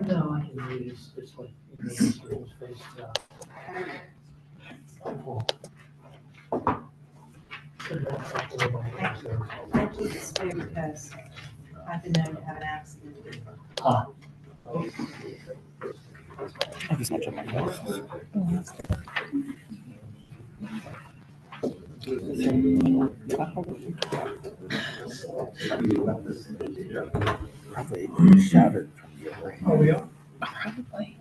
No, I can use this way. Face I keep it straight because I've been known to have an accident. I just mentioned my glasses. Probably shattered from the overhead. Oh, we are? Probably.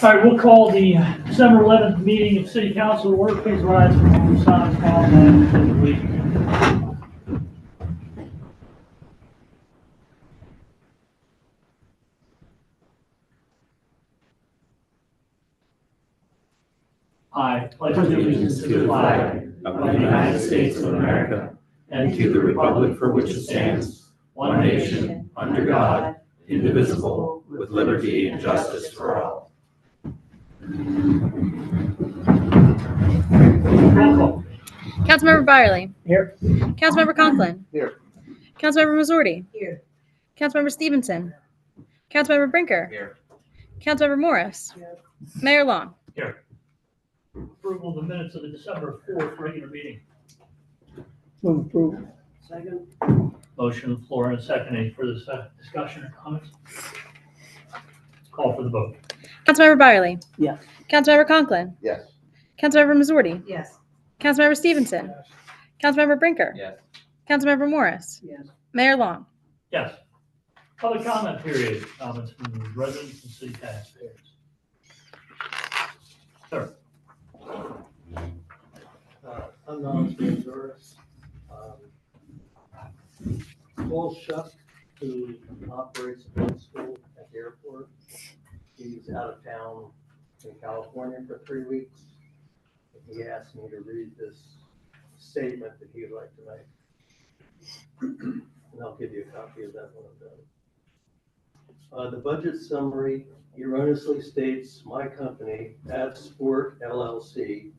All right, we'll call the December 11th meeting of City Council to order. Please rise for the silence followed by the pledge. I pledge allegiance to the flag of the United States of America and to the republic for which it stands, one nation, under God, indivisible, with liberty and justice for all. Roll call. Councilmember Byerly. Here. Councilmember Conklin. Here. Councilmember Missouri. Here. Councilmember Stevenson. Councilmember Brinker. Here. Councilmember Morris. Here. Mayor Long. Here. Approval of the minutes of the December 4th regular meeting. Move approval. Second. Motion on the floor and a second. Any further discussion or comments? Call for the vote. Councilmember Byerly. Yes. Councilmember Conklin. Yes. Councilmember Missouri. Yes. Councilmember Stevenson. Councilmember Brinker. Yes. Councilmember Morris. Yes. Mayor Long. Yes. Public comment period. Comments from residents and city taxpayers. Sir. I'm not Doris. Paul Shuck, who operates a boat school at the airport. He's out of town in California for 3 weeks. He asked me to read this statement that he'd like to make. And I'll give you a copy of that when I'm done. The budget summary erroneously states my company, AdSport LLC,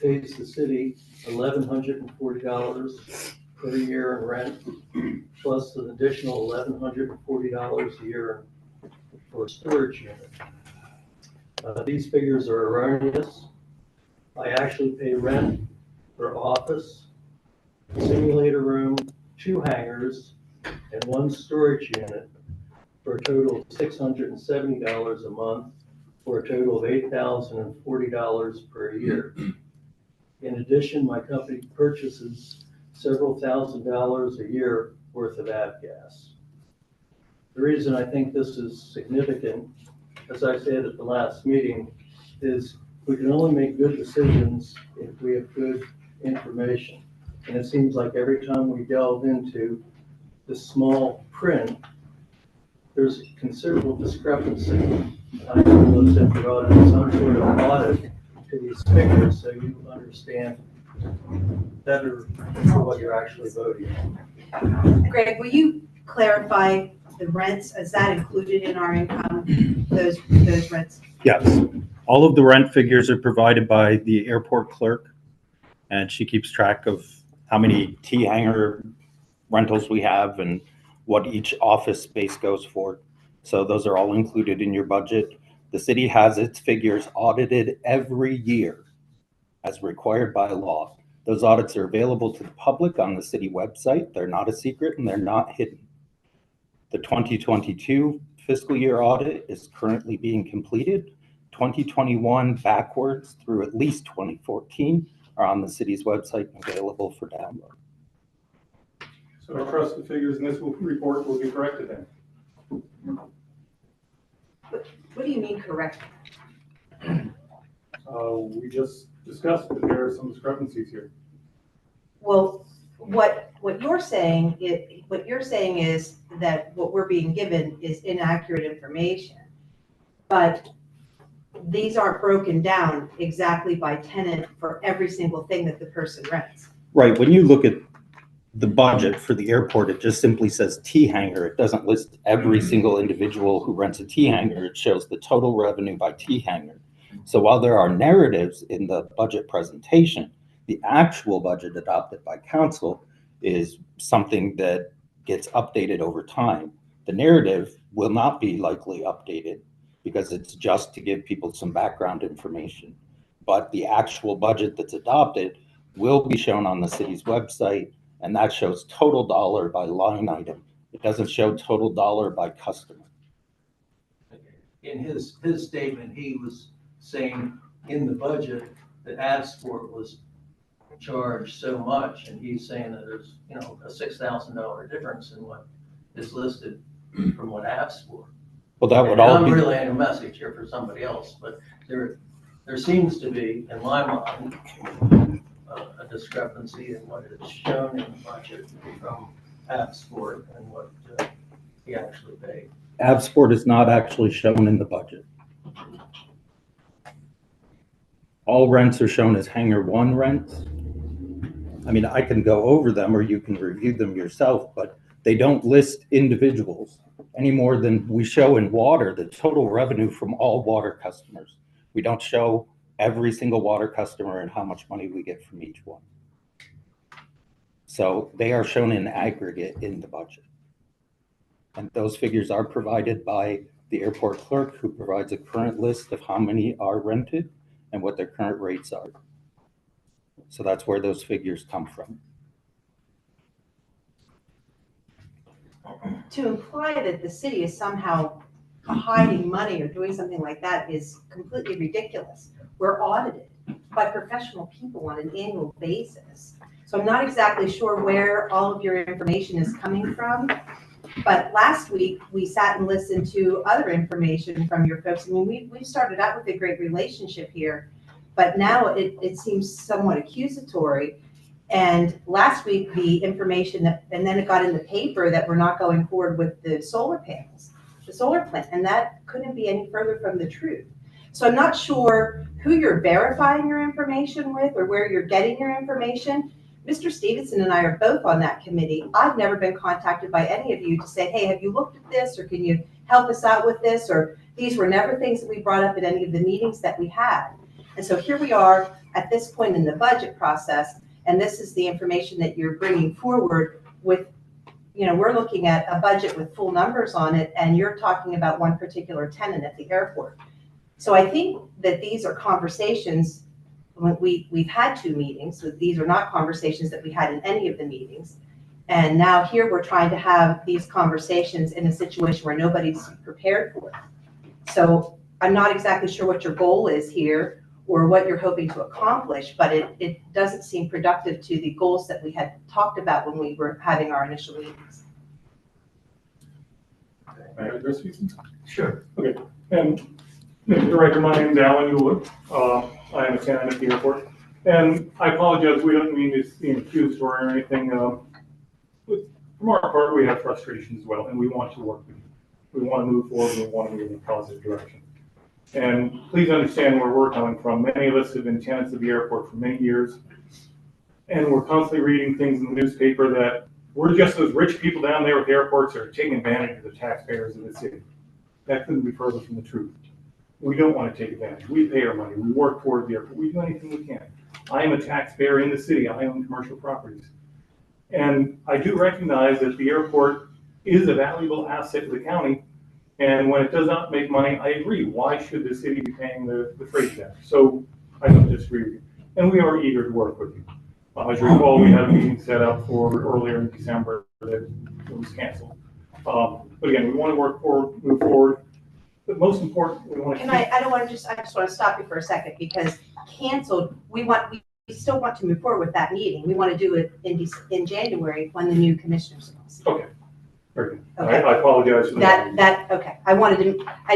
pays the city $1,140 per year in rent, plus an additional $1,140 a year for a storage unit. These figures are erroneous. I actually pay rent for office, simulator room, 2 hangars, and 1 storage unit for a total of $670 a month, for a total of $8,040 per year. In addition, my company purchases several $1,000s a year worth of avgas. The reason I think this is significant, as I said at the last meeting, is we can only make good decisions if we have good information. And it seems like every time we delve into the small print, there's considerable discrepancy. I know those have brought in some sort of audit to these figures so you understand better what you're actually voting on. Greg, will you clarify the rents? Is that included in our income, those rents? Yes, all of the rent figures are provided by the airport clerk, and she keeps track of how many T-hanger rentals we have and what each office space goes for. So those are all included in your budget. The city has its figures audited every year as required by law. Those audits are available to the public on the city website. They're not a secret and they're not hidden. The 2022 fiscal year audit is currently being completed. 2021 backwards through at least 2014 are on the city's website and available for download. So I trust the figures in this report will be corrected then. What do you mean correct? We just discussed that there are some discrepancies here. Well, what you're saying is that what we're being given is inaccurate information. But these aren't broken down exactly by tenant for every single thing that the person rents. Right, when you look at the budget for the airport, it just simply says T-hanger. It doesn't list every single individual who rents a T-hanger. It shows the total revenue by T-hanger. So while there are narratives in the budget presentation, the actual budget adopted by council is something that gets updated over time. The narrative will not be likely updated because it's just to give people some background information. But the actual budget that's adopted will be shown on the city's website, and that shows total dollar by line item. It doesn't show total dollar by customer. In his statement, he was saying in the budget that AdSport was charged so much, and he's saying that there's, a $6,000 difference in what is listed from what AdSport. Well, that would And all I'm be, relaying a message here for somebody else, but there seems to be, in my mind, a discrepancy in what is shown in the budget from AdSport and what he actually paid. AdSport is not actually shown in the budget. All rents are shown as Hangar 1 rents. I mean, I can go over them or you can review them yourself, but they don't list individuals any more than we show in water, the total revenue from all water customers. We don't show every single water customer and how much money we get from each one. So they are shown in aggregate in the budget. And those figures are provided by the airport clerk, who provides a current list of how many are rented and what their current rates are. So that's where those figures come from. To imply that the city is somehow hiding money or doing something like that is completely ridiculous. We're audited by professional people on an annual basis. So I'm not exactly sure where all of your information is coming from. But last week, we sat and listened to other information from your folks. I mean, we've started out with a great relationship here, but now it seems somewhat accusatory. And last week, the information and then it got in the paper that we're not going forward with the solar panels, the solar plant, and that couldn't be any further from the truth. So I'm not sure who you're verifying your information with or where you're getting your information. Mr. Stevenson and I are both on that committee. I've never been contacted by any of you to say, hey, have you looked at this, or can you help us out with this? Or these were never things that we brought up at any of the meetings that we had. And so here we are at this point in the budget process, and this is the information that you're bringing forward with, we're looking at a budget with full numbers on it, and you're talking about one particular tenant at the airport. So I think that these are conversations. We've had 2 meetings, so these are not conversations that we had in any of the meetings. And now here we're trying to have these conversations in a situation where nobody's prepared for it. So I'm not exactly sure what your goal is here or what you're hoping to accomplish, but it doesn't seem productive to the goals that we had talked about when we were having our initial meetings. May I address you? Sure. And Mr. Director, my name is Alan Euler. I am a tenant at the airport. And I apologize, we don't mean to seem accusatory or anything. From our part, we have frustrations as well, and we want to work with you. We want to move forward, and we want to move in a positive direction. And please understand where we're coming from. Many of us have been tenants of the airport for many years, and we're constantly reading things in the newspaper that we're just those rich people down there at the airports that are taking advantage of the taxpayers of the city. That couldn't be further from the truth. We don't want to take advantage. We pay our money. We work toward the airport. We do anything we can. I am a taxpayer in the city. I own commercial properties. And I do recognize that the airport is a valuable asset to the county. And when it does not make money, I agree. Why should the city be paying the freight tax? So I don't disagree with you. And we are eager to work with you. As you recall, we had a meeting set up for earlier in December that was canceled. But again, we want to work forward, move forward. But most important, we want to. I just want to stop you for a second, because canceled, we still want to move forward with that meeting. We want to do it in January when the new commissioners are. Okay. Very good. Okay. I apologize for that. Okay. I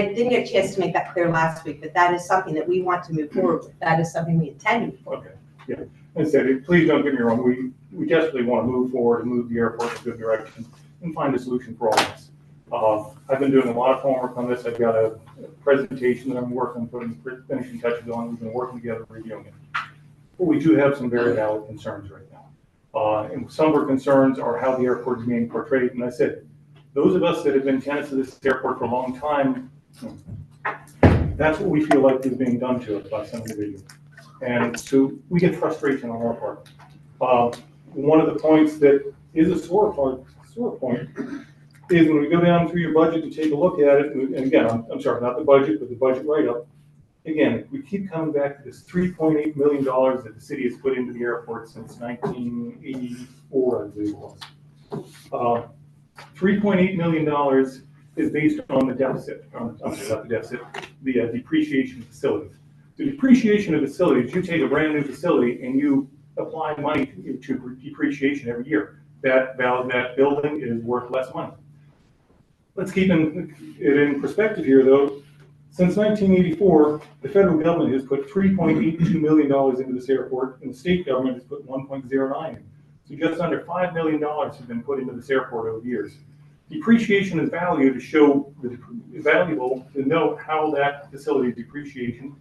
didn't get a chance to make that clear last week, but that is something that we want to move forward with. That is something we intend to move forward. Okay. Yeah. And said, please don't get me wrong. We desperately want to move forward and move the airport in a good direction and find a solution for all of us. I've been doing a lot of homework on this. I've got a presentation that I'm working on putting finishing touches on. We've been working together reviewing it. But we do have some very valid concerns right now. And some of our concerns are how the airport is being portrayed. And I said, those of us that have been tenants of this airport for a long time, That's what we feel like is being done to us by some individuals. And so we get frustration on our part. One of the points that is a sore point is when we go down through your budget to take a look at it, and again, I'm sorry, not the budget, but the budget write-up. Again, we keep coming back to this $3.8 million that the city has put into the airport since 1984, I believe it was. $3.8 million is based on the deficit, I'm sorry, not the deficit, the depreciation of facilities. The depreciation of facilities, you take a brand new facility and you apply money to depreciation every year. That building is worth less money. Let's keep it in perspective here, though. Since 1984, the federal government has put $3.82 million into this airport, and the state government has put $1.09 in. So just under $5 million has been put into this airport over the years. Depreciation is valuable to know how that facility depreciation,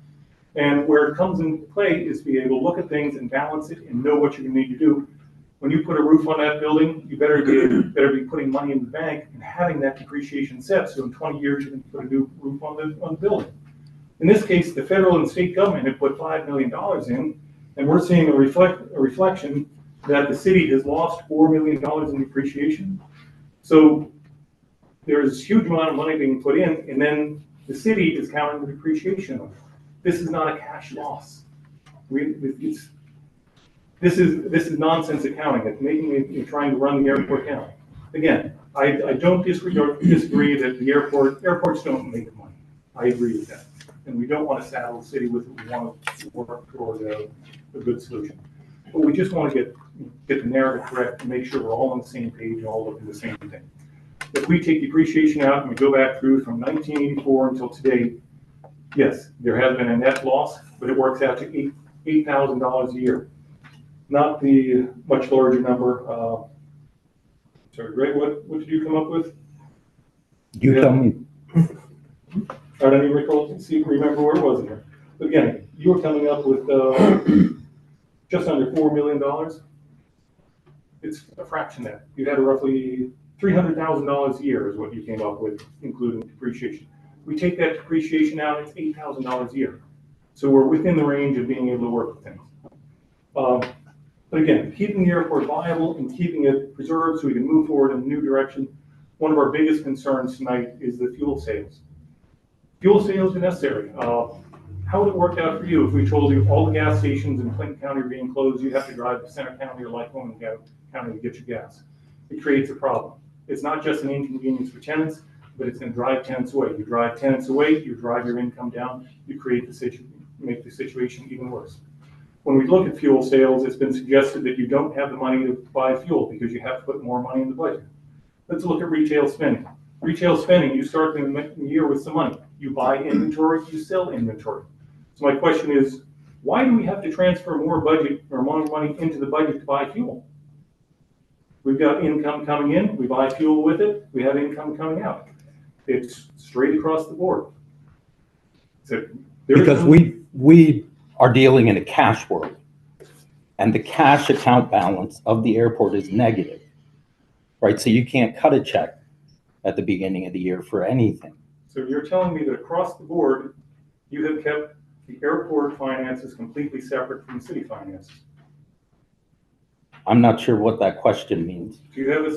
and where it comes into play is to be able to look at things and balance it and know what you're going to need to do. When you put a roof on that building, you better be putting money in the bank and having that depreciation set, so in 20 years you can put a new roof on the building. In this case, the federal and state government have put $5 million in, and we're seeing a reflection that the city has lost $4 million in depreciation. So there's a huge amount of money being put in, and then the city is counting the depreciation of it. This is not a cash loss. This is nonsense accounting. It's making me trying to run the airport down. Again, I don't disagree that the airports don't make money. I agree with that. And we don't want to saddle the city with it. We want to work toward a good solution. But we just want to get the narrative correct and make sure we're all on the same page and all looking at the same thing. If we take depreciation out and we go back through from 1984 until today, yes, there has been a net loss, but it works out to $8,000 a year. Not the much larger number. Sorry, Greg, what did you come up with? You tell me. I don't even remember where it was in here. But again, you were coming up with just under $4 million. It's a fraction of that. You had roughly $300,000 a year is what you came up with, including depreciation. We take that depreciation out, it's $8,000 a year. So we're within the range of being able to work with things. But again, keeping the airport viable and keeping it preserved so we can move forward in a new direction. One of our biggest concerns tonight is the fuel sales. Fuel sales are necessary. How would it work out for you if we told you all the gas stations in Clinton County are being closed, you have to drive to Center County or Lycoming County to get your gas? It creates a problem. It's not just an inconvenience for tenants, but it's going to drive tenants away. You drive tenants away, you drive your income down, you make the situation even worse. When we look at fuel sales, it's been suggested that you don't have the money to buy fuel because you have to put more money in the budget. Let's look at retail spending. Retail spending, you start the year with some money. You buy inventory, you sell inventory. So my question is, why do we have to transfer more budget or more money into the budget to buy fuel? We've got income coming in, we buy fuel with it, we have income coming out. It's straight across the board. So Because we are dealing in a cash world, and the cash account balance of the airport is negative, right? So you can't cut a check at the beginning of the year for anything. So you're telling me that across the board, you have kept the airport finances completely separate from city finances? I'm not sure what that question means. Do you have a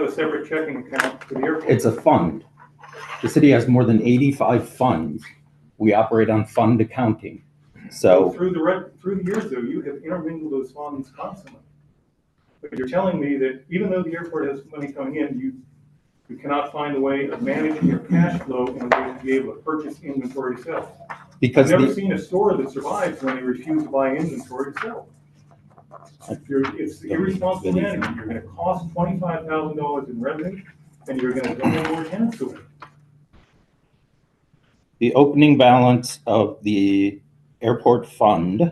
separate checking account for the airport? It's a fund. The city has more than 85 funds. We operate on fund accounting. So through the years, though, you have intermingled those funds constantly. But you're telling me that even though the airport has money coming in, you cannot find a way of managing your cash flow in a way to be able to purchase inventory to sell. because I've never seen a store that survives when they refuse to buy inventory to sell. It's irresponsible management. You're going to cost $25,000 in revenue, and you're going to double more tenants away. the opening balance of the airport fund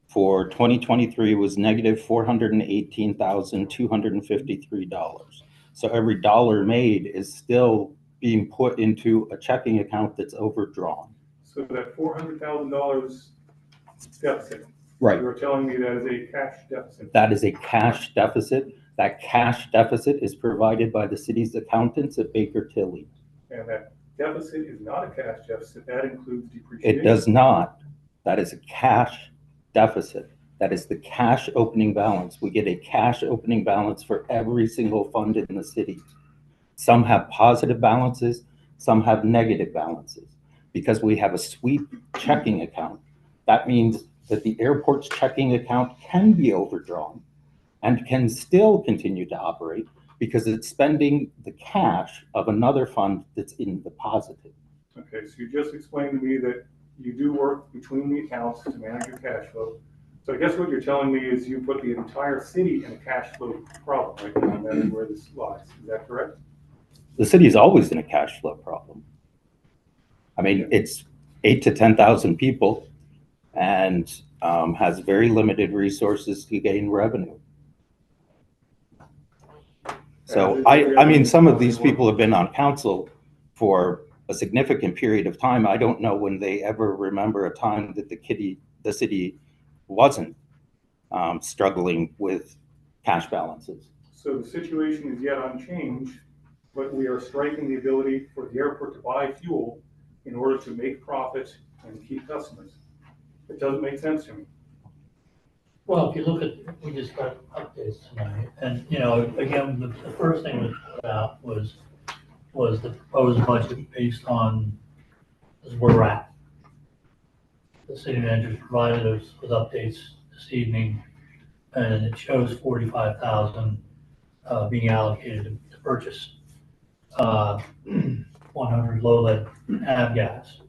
for 2023 was negative $418,253. So every dollar made is still being put into a checking account that's overdrawn. So that $400,000 deficit. Right. You're telling me that is a cash deficit. That is a cash deficit. That cash deficit is provided by the city's accountants at Baker Tilly. And that deficit is not a cash deficit. That includes depreciation. It does not. That is a cash deficit. That is the cash opening balance. We get a cash opening balance for every single fund in the city. Some have positive balances, some have negative balances. Because we have a sweep checking account, that means that the airport's checking account can be overdrawn and can still continue to operate because it's spending the cash of another fund that's in the positive. Okay, so you just explained to me that you do work between the accounts to manage your cash flow. So I guess what you're telling me is you put the entire city in a cash flow problem right now, and that is where this lies. Is that correct? The city is always in a cash flow problem. I mean, it's 8 to 10,000 people and has very limited resources to gain revenue. So I mean, some of these people have been on council for a significant period of time. I don't know when they ever remember a time that the city wasn't struggling with cash balances. So the situation is yet unchanged, but we are striking the ability for the airport to buy fuel in order to make profit and keep customers. It doesn't make sense to me. Well, if you look at, we just got updates tonight, and, you know, again, the first thing that was put out was the proposed budget based on where we're at. The city manager provided us with updates this evening, and it shows 45,000 being allocated to purchase 100 low lead av gas.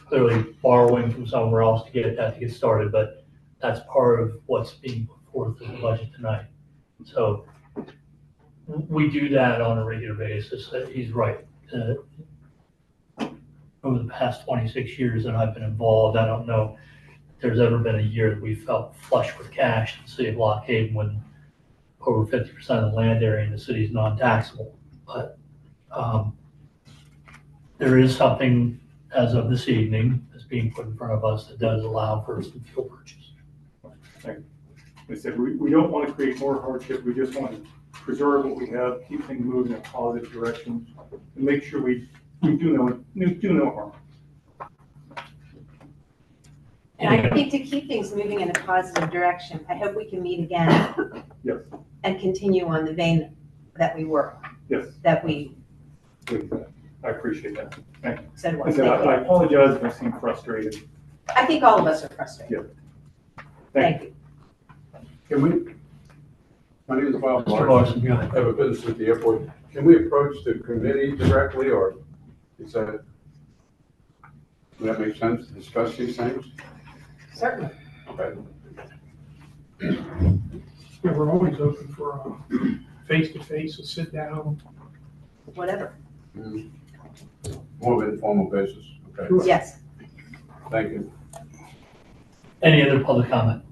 Clearly borrowing from somewhere else to get that to get started, but that's part of what's being put forth in the budget tonight. So we do that on a regular basis. He's right. Over the past 26 years that I've been involved, I don't know if there's ever been a year that we felt flush with cash in the city of Lock Haven when over 50% of the land area in the city is non-taxable. But there is something as of this evening that's being put in front of us that does allow for some fuel purchase. I said, we don't want to create more hardship. We just want to preserve what we have, keep things moving in a positive direction, and make sure we do no harm. And I think to keep things moving in a positive direction, I hope we can meet again. Yes. And continue on the vein that we were, Yes, that we please. I appreciate that. Thank you. said I was. said, I apologize if I seem frustrated. I think all of us are frustrated. Thank you. Can we, my name is Bob Mr. Larson. Larson, go ahead. I have a business at the airport. Can we approach the committee directly, or is that, would that make sense to discuss these things? Certainly. Okay. Yeah, we're always open for a face-to-face, a sit-down. Whatever. More of an informal basis, okay, Yes. thank you. Any other public comment?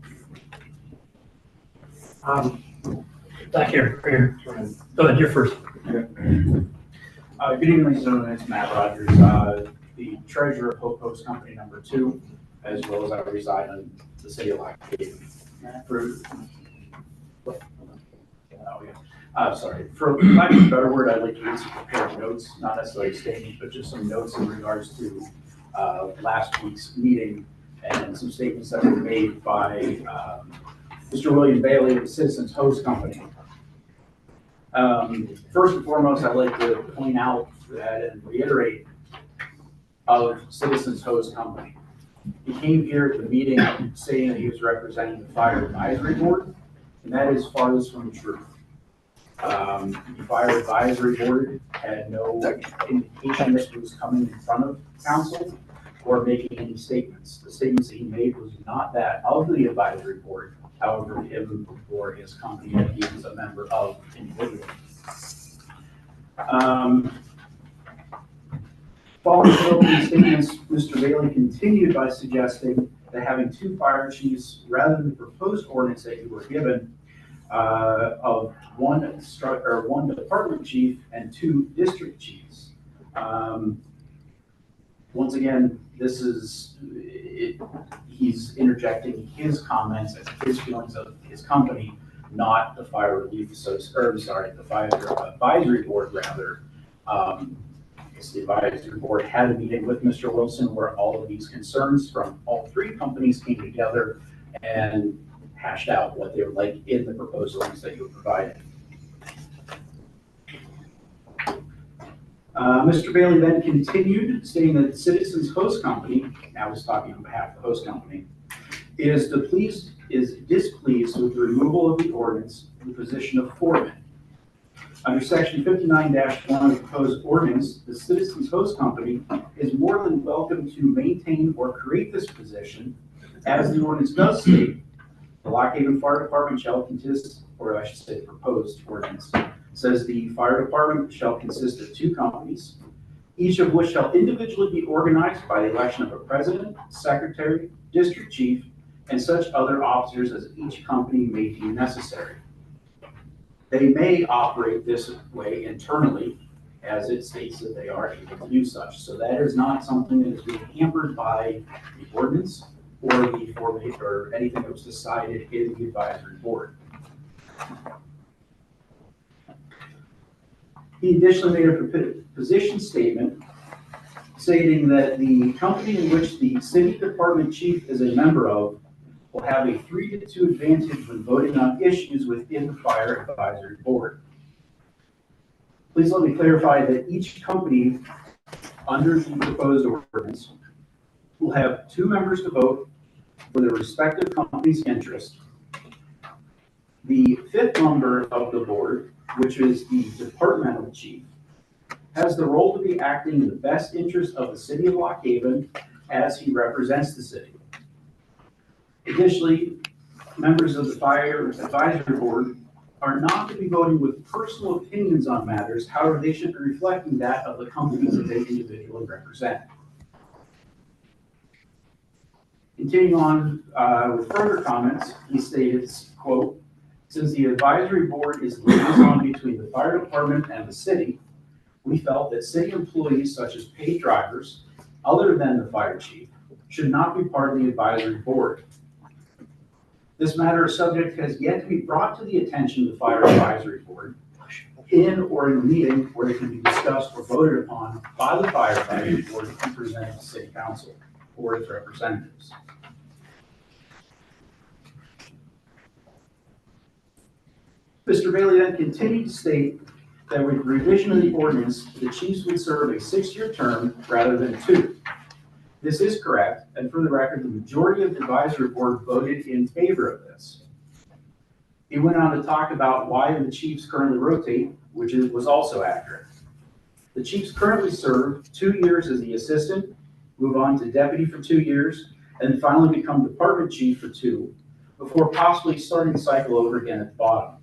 Back here, right here. Go ahead, you're first. Good evening, ladies and gentlemen, it's Matt Rogers, the treasurer of Hope Post Company number 2, as well as I reside in the city of Lock Haven. For lack of a better word, I'd like to read some prepared notes, not necessarily a statement, but just some notes in regards to last week's meeting and some statements that were made by Mr. William Bailey of the Citizens Host Company. First and foremost, I'd like to point out that and reiterate of Citizens Host Company. He came here at the meeting saying that he was representing the Fire Advisory Board, and that is farthest from the truth. The Fire Advisory Board had no indication that he was coming in front of council or making any statements. The statements that he made was not that of the advisory board, however, him or his company that he was a member of individually. Following the opening statements, Mr. Bailey continued by suggesting that having 2 fire chiefs rather than the proposed ordinance that you were given of one department chief and 2 district chiefs. Once again, this is he's interjecting his comments and his feelings of his company, not the Fire Relief Association, the Fire Advisory Board, rather, days. The advisory board had a meeting with Mr. Wilson where all of these concerns from all three companies came together and hashed out what they would like in the proposed ordinance that you provided. Mr. Bailey then continued, stating that the Citizens Host Company, now he's talking on behalf of the host company, is displeased with the removal of the ordinance in the position of foreman. Under section 59-1 of the proposed ordinance, the Citizens Host Company is more than welcome to maintain or create this position. As the ordinance does state, the Lock Haven Fire Department shall consist, or I should say the proposed ordinance, says the fire department shall consist of 2 companies, each of which shall individually be organized by the election of a president, secretary, district chief, and such other officers as each company may deem necessary. They may operate this way internally, as it states that they are able to do such. So that is not something that is being hampered by the ordinance or the formation or anything that was decided in the advisory board. He additionally made a position statement stating that the company in which the city department chief is a member of will have a 3-2 advantage when voting on issues within the fire advisory board. Please let me clarify that each company under the proposed ordinance will have 2 members to vote for their respective company's interest. The 5th member of the board, which is the departmental chief, has the role to be acting in the best interest of the city of Lock Haven as he represents the city. Additionally, members of the fire advisory board are not to be voting with personal opinions on matters. However, they should be reflecting that of the companies that they individually represent. Continuing on with further comments, he stated, quote, "Since the advisory board is the liaison between the fire department and the city, we felt that city employees such as paid drivers, other than the fire chief, should not be part of the advisory board. This matter or subject has yet to be brought to the attention of the fire advisory board in or in a meeting where it can be discussed or voted upon by the fire advisory board and presented to city council or its representatives." Mr. Bailey then continued to state that with revision of the ordinance, the chiefs would serve a 6-year term rather than 2. This is correct, and for the record, the majority of the advisory board voted in favor of this. He went on to talk about why the chiefs currently rotate, which was also accurate. The chiefs currently serve 2 years as the assistant, move on to deputy for 2 years, and finally become department chief for 2, before possibly starting the cycle over again at the bottom.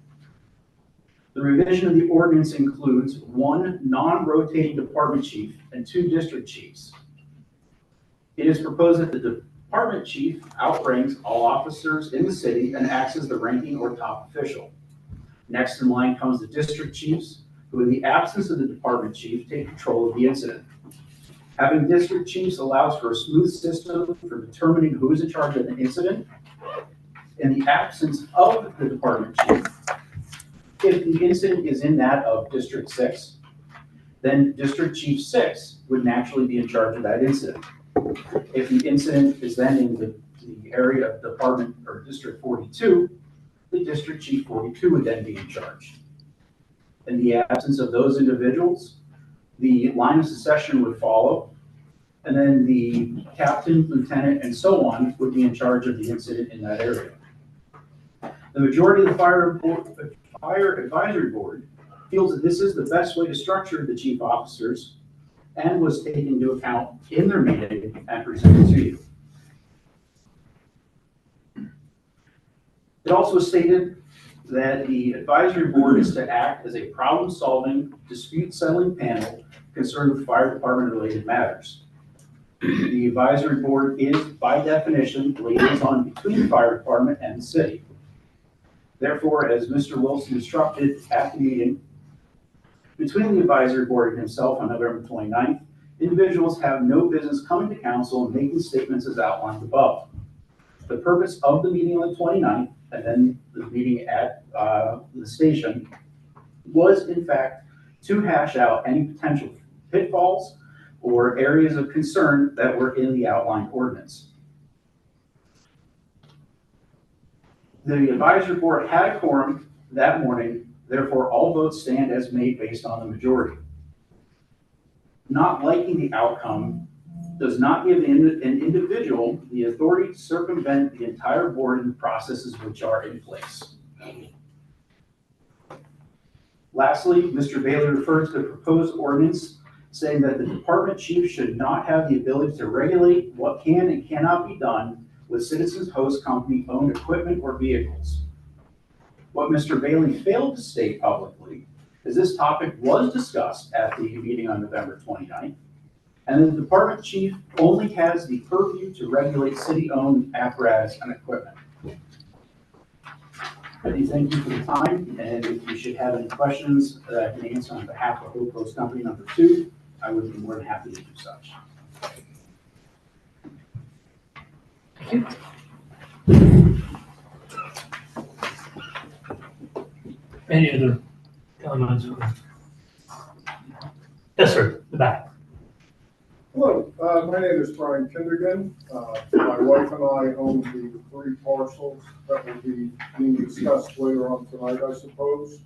The revision of the ordinance includes 1 non-rotating department chief and 2 district chiefs. It is proposed that the department chief outranks all officers in the city and acts as the ranking or top official. Next in line comes the district chiefs, who in the absence of the department chief take control of the incident. Having district chiefs allows for a smooth system for determining who is in charge of the incident. In the absence of the department chief, if the incident is in that of District 6, then District Chief 6 would naturally be in charge of that incident. If the incident is then in the area of Department or District 42, the District Chief 42 would then be in charge. In the absence of those individuals, the line of succession would follow, and then the captain, lieutenant, and so on would be in charge of the incident in that area. The majority of the fire advisory board feels that this is the best way to structure the chief officers and was taken into account in their meeting and presented to you. It also stated that the advisory board is to act as a problem-solving, dispute-settling panel concerned with fire department-related matters. The advisory board is, by definition, the liaison between the fire department and the city. Therefore, as Mr. Wilson instructed at the meeting between the advisory board and himself on November 29th, individuals have no business coming to council and making statements as outlined above. The purpose of the meeting on the 29th and then the meeting at the station was, in fact, to hash out any potential pitfalls or areas of concern that were in the outlined ordinance. The advisory board had a quorum that morning, therefore all votes stand as made based on the majority. Not liking the outcome does not give an individual the authority to circumvent the entire board and the processes which are in place. Lastly, Mr. Bailey referred to the proposed ordinance saying that the department chief should not have the ability to regulate what can and cannot be done with Citizens Host Company owned equipment or vehicles. What Mr. Bailey failed to state publicly is this topic was discussed at the meeting on November 29th, and the department chief only has the purview to regulate city-owned apparatus and equipment. I do thank you for the time, and if you should have any questions that I can answer on behalf of Hope Post Company number 2, I would be more than happy to do such. Any other comments? Yes, sir, the back. Hello, my name is Brian Kindergan. My wife and I own the 3 parcels that will be being discussed later on tonight, I suppose,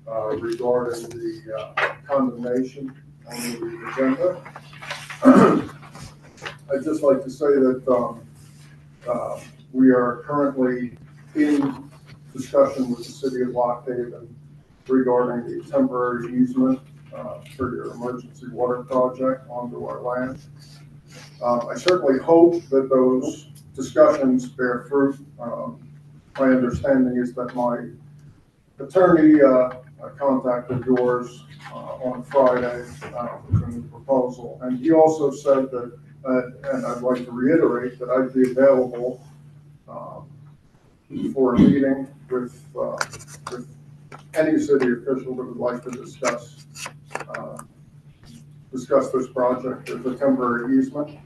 regarding the condemnation on the agenda. I'd just like to say that we are currently in discussion with the city of Lock Haven regarding the temporary easement for your emergency water project onto our land. I certainly hope that those discussions bear fruit. My understanding is that my attorney contacted yours on Friday with a new proposal, and he also said that, and I'd like to reiterate that I'd be available for a meeting with any city official that would like to discuss this project as a temporary easement.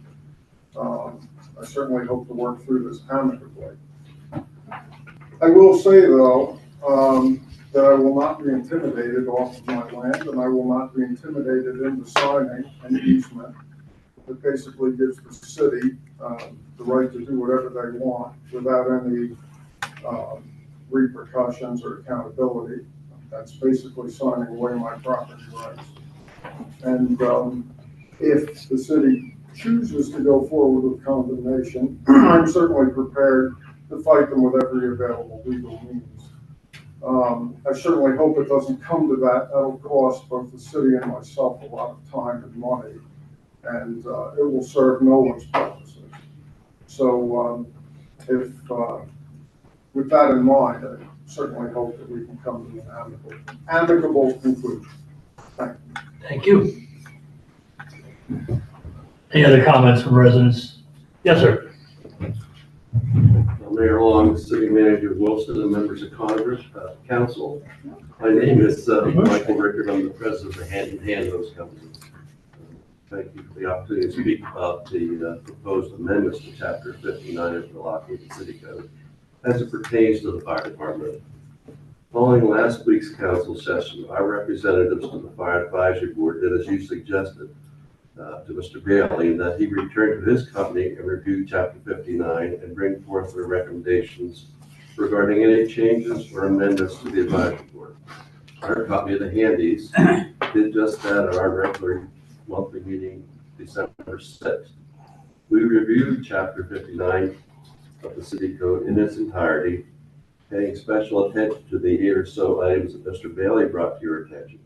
I certainly hope to work through this amicably. I will say, though, that I will not be intimidated off of my land, and I will not be intimidated into signing an easement that basically gives the city the right to do whatever they want without any repercussions or accountability. That's basically signing away my property rights. And if the city chooses to go forward with condemnation, I'm certainly prepared to fight them with every available legal means. I certainly hope it doesn't come to that. That'll cost both the city and myself a lot of time and money, and it will serve no one's purposes. So with that in mind, I certainly hope that we can come to an amicable conclusion. Thank you. Any other comments from residents? Yes, sir. Mayor Long, City Manager Wilson, and members of Congress, Council. My name is Michael Rickard. I'm the president of the Hand in Hand Host Company. Thank you for the opportunity to speak about the proposed amendments to Chapter 59 of the Lock Haven City Code as it pertains to the fire department. Following last week's council session, our representatives to the Fire Advisory Board did as you suggested to Mr. Bailey, that he return to his company and review Chapter 59 and bring forth their recommendations regarding any changes or amendments to the advisory board. Our company, the Handies, did just that at our regular monthly meeting December 6th. We reviewed Chapter 59 of the City Code in its entirety, paying special attention to the 8 or so items that Mr. Bailey brought to your attention.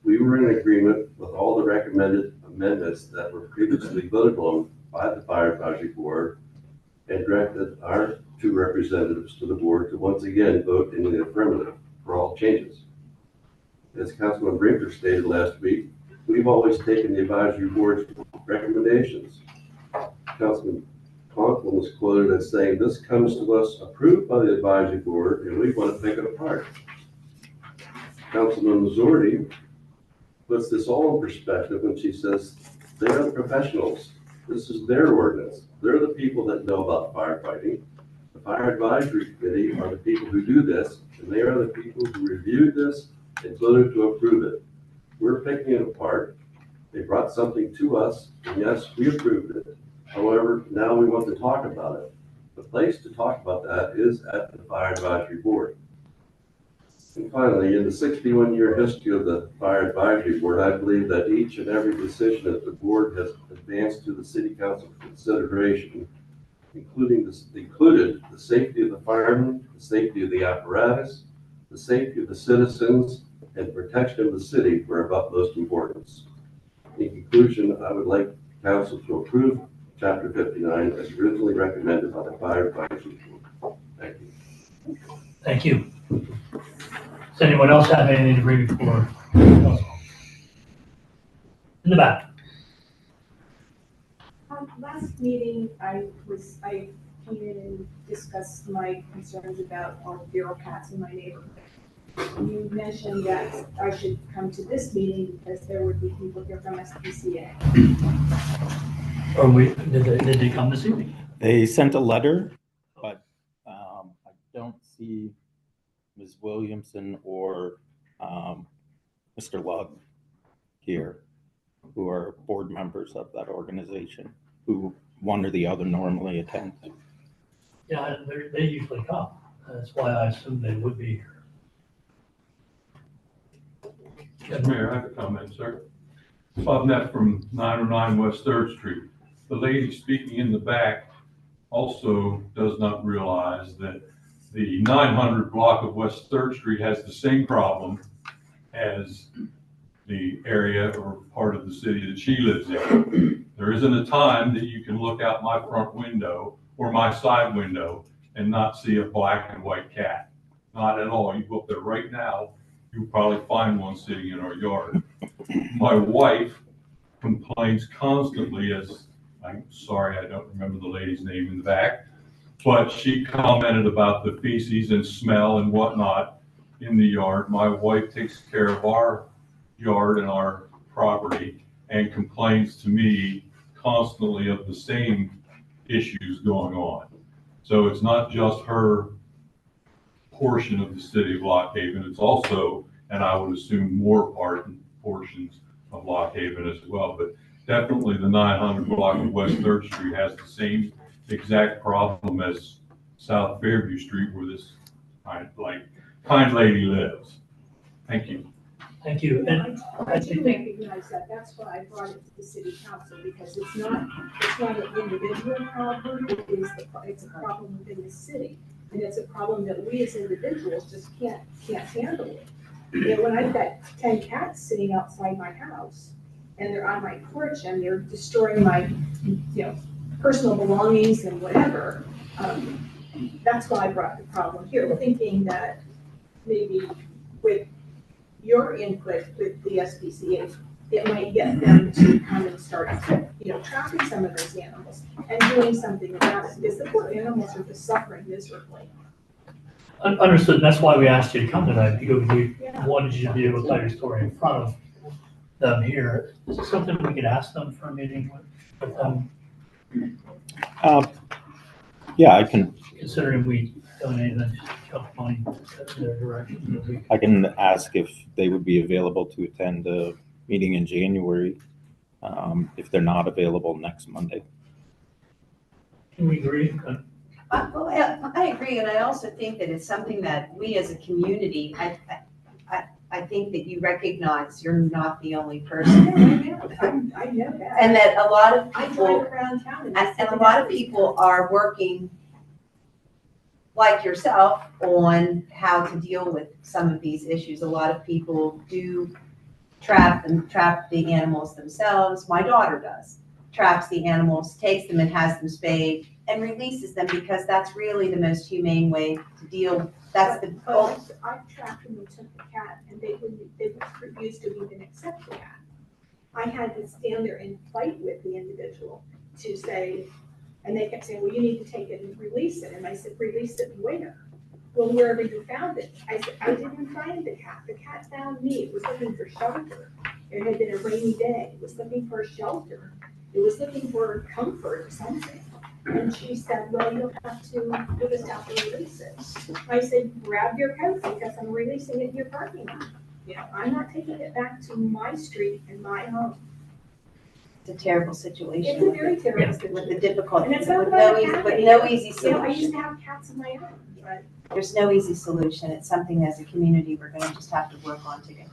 We were in agreement with all the recommended amendments that were previously voted on by the Fire Advisory Board and directed our 2 representatives to the board to once again vote in the affirmative for all changes. As Councilman Brinker stated last week, we've always taken the advisory board's recommendations. Councilman Conklin was quoted as saying, "This comes to us approved by the advisory board and we want to pick it apart." Councilman Mazzordi puts this all in perspective when she says, they are the professionals. This is their ordinance. They're the people that know about firefighting. The Fire Advisory Committee are the people who do this, and they are the people who reviewed this and voted to approve it. We're picking it apart. They brought something to us, and yes, we approved it. However, now we want to talk about it. The place to talk about that is at the Fire Advisory Board. And finally, in the 61-year history of the Fire Advisory Board, I believe that each and every decision that the board has advanced to the City Council for consideration, included the safety of the firemen, the safety of the apparatus, the safety of the citizens, and protection of the city were of utmost importance. In conclusion, I would like council to approve Chapter 59 as originally recommended by the Fire Advisory Board. Thank you. Thank you. Does anyone else have anything to bring before council? In the back. Last meeting, I came in and discussed my concerns about all the feral cats in my neighborhood. You mentioned that I should come to this meeting because there would be people here from SPCA. Or did they come this evening? They sent a letter, but I don't see Ms. Williamson or Mr. Love here, who are board members of that organization, who one or the other normally attend. Yeah, they usually come. That's why I assumed they would be here. Yes, Mayor, I have a comment, sir. Bob Neff from 909 West 3rd Street. The lady speaking in the back also does not realize that the 900 block of West 3rd Street has the same problem as the area or part of the city that she lives in. There isn't a time that you can look out my front window or my side window and not see a black and white cat. Not at all. You go up there right now, you'll probably find one sitting in our yard. My wife complains constantly, as I'm sorry, I don't remember the lady's name in the back, but she commented about the feces and smell and whatnot in the yard. My wife takes care of our yard and our property and complains to me constantly of the same issues going on. So it's not just her portion of the city of Lock Haven, it's also, and I would assume more portions of Lock Haven as well, but definitely the 900 block of West 3rd Street has the same exact problem as South Fairview Street, where this kind lady lives. Thank you. Thank you. And I do recognize that. That's why I brought it to the city council, because it's not an individual problem. It's a problem within the city. And it's a problem that we as individuals just can't handle it. You know, when I've got 10 cats sitting outside my house and they're on my porch and they're destroying my, personal belongings and whatever, that's why I brought the problem here, thinking that maybe with your input with the SPCA, it might get them to come and start, trapping some of those animals and doing something about it, because the poor animals are just suffering miserably. Understood. That's why we asked you to come tonight, because we wanted you to be able to tell your story in front of them here. Is this something we could ask them for a meeting with them? Yeah, I can. Considering we donated a chunk of money in their direction. I can ask if they would be available to attend a meeting in January, if they're not available next Monday. Can we agree? Well, I agree, and I also think that it's something that we as a community, I think that you recognize you're not the only person. I know that. And that a lot of I people, drive around town and a lot of people are working like yourself on how to deal with some of these issues. A lot of people do trap the animals themselves. My daughter does, traps the animals, takes them and has them spayed and releases them, because that's really the most humane way to deal. That's the goal. I trapped them and took the cat, and they refused to even accept the cat. I had to stand there and fight with the individual to say, and they kept saying, well, you need to take it and release it. And I said, release it where? Well, wherever you found it. I said, I didn't find the cat. The cat found me. It was looking for shelter. It had been a rainy day. It was looking for shelter. It was looking for comfort or something. And she said, well, you'll have to release it. I said, grab your coat, because I'm releasing it in your parking lot. I'm not taking it back to my street and my home. It's a terrible situation. It's a very terrible With situation. the difficulty, And it's not with about no a easy, cat. with no easy You know, I used solution. to have cats of my own, but There's no easy solution. It's something as a community we're gonna just have to work on together.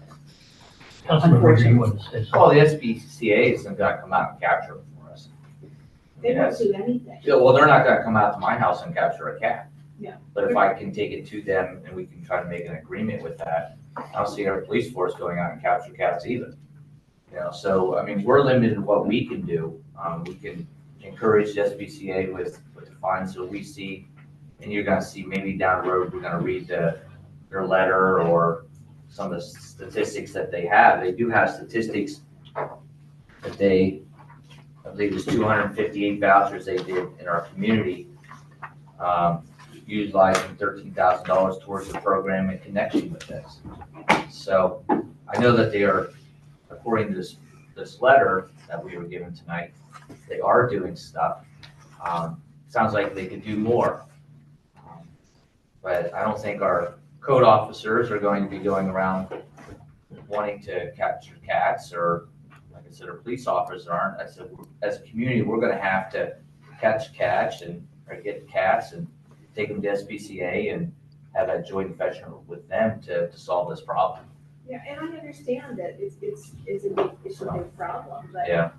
Councilmember, you want to say something? Well, the SPCA isn't gonna come out and capture it for us. they won't do anything. Yeah, well, they're not gonna come out to my house and capture a cat. Yeah. But if I can take it to them and we can try to make an agreement with that, I don't see our police force going out and capture cats either. You know, so, I mean, we're limited in what we can do. We can encourage the SPCA with the fines, so we see, and you're gonna see maybe down the road, we're gonna read their letter or some of the statistics that they have. They do have statistics that they, I believe it's 258 vouchers they did in our community, utilizing $13,000 towards the program in connection with this. So I know that they are, according to this letter that we were given tonight, they are doing stuff. Sounds like they could do more. But I don't think our code officers are going to be going around wanting to capture cats, or like I said, our police officers aren't. I said, as a community, we're gonna have to catch cats or get cats and take them to SPCA and have that joint infection with them to solve this problem. Yeah, and I understand that it's a big problem, but Yeah.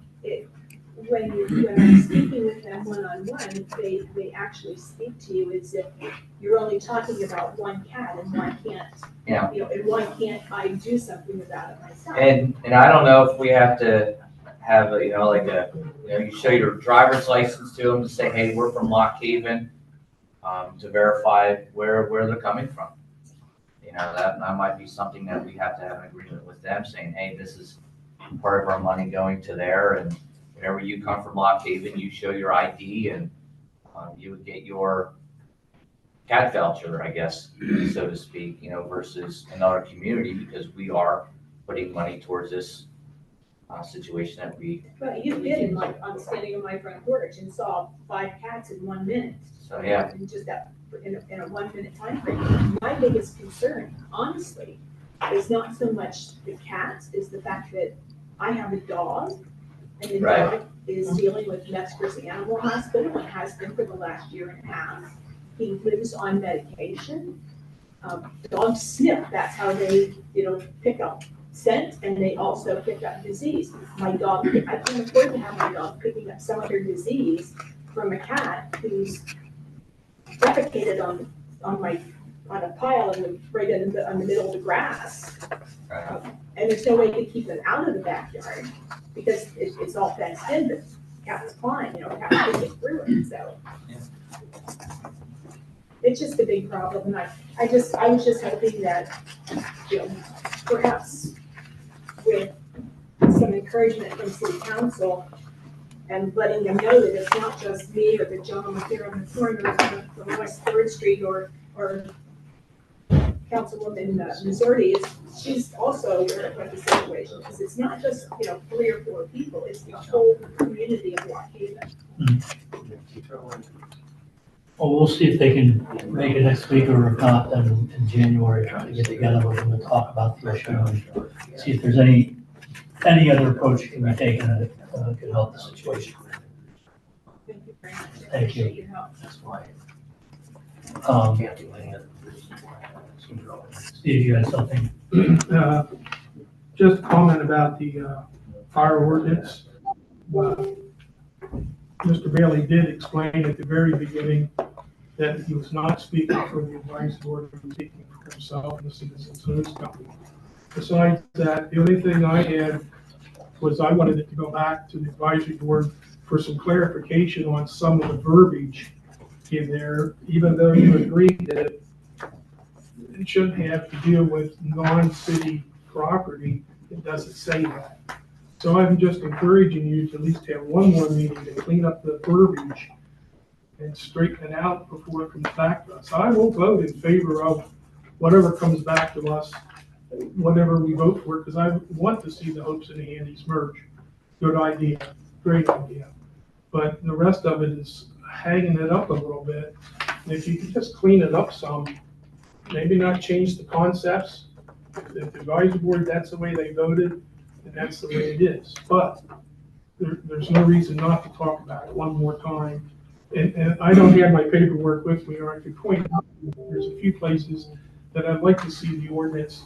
when I'm speaking with them one-on-one, they actually speak to you as if you're only talking about one cat and why can't, Yeah. you know, and why can't I do something about it myself? And I don't know if we have to have a, you show your driver's license to them to say, hey, we're from Lock Haven, to verify where they're coming from. You know, that might be something that we have to have an agreement with them saying, hey, this is part of our money going to there, and whenever you come from Lock Haven, you show your ID and you would get your cat voucher, I guess, so to speak, versus another community, because we are putting money towards this situation that we. But you've been I'm standing on my front porch and saw 5 cats in 1 minute. So, yeah. And just that, in a 1 minute time frame. My biggest concern, honestly, is not so much the cats, is the fact that I have a dog, and the Right. dog is dealing with Metzger's Animal Hospital and has been for the last year and a half. He lives on medication. Dogs sniff, that's how they, pick up scent, and they also pick up disease. My dog, I can't afford to have my dog picking up some other disease from a cat who's defecated on a pile right in the middle of the grass. And there's no way to keep it out of the backyard because it's all fenced in, but cats climb, cats can get through it, so. It's just a big problem, and I was just hoping that, perhaps with some encouragement from city council and letting them know that it's not just me or the gentleman here on the corner from West Third Street or Councilwoman Missouri, she's also aware of what the situation, because it's not just, 3 or 4 people, it's the whole community of Lock Haven. Well, we'll see if they can make it next week, or if not, then in January, try to get together with them and talk about the issue and see if there's any other approach can be taken that could help the situation. Thank you very much. I Thank appreciate you. your help. Steve, you had something? Just a comment about the fire ordinance. Mr. Bailey did explain at the very beginning that he was not speaking for the advisory board, he was speaking for himself and the Citizens Host Company. Besides that, the only thing I had was I wanted it to go back to the advisory board for some clarification on some of the verbiage in there, even though you agreed that it shouldn't have to deal with non-city property, it doesn't say that. So I'm just encouraging you to at least have one more meeting to clean up the verbiage and straighten it out before it comes back to us. I will vote in favor of whatever comes back to us, whatever we vote for, because I want to see the Hopes and the Handies merge. Good idea, great idea. But the rest of it is hanging it up a little bit. And if you could just clean it up some, maybe not change the concepts. If the advisory board, that's the way they voted, and that's the way it is. But there's no reason not to talk about it one more time. And I don't have my paperwork with me, or I could point out, there's a few places that I'd like to see the ordinance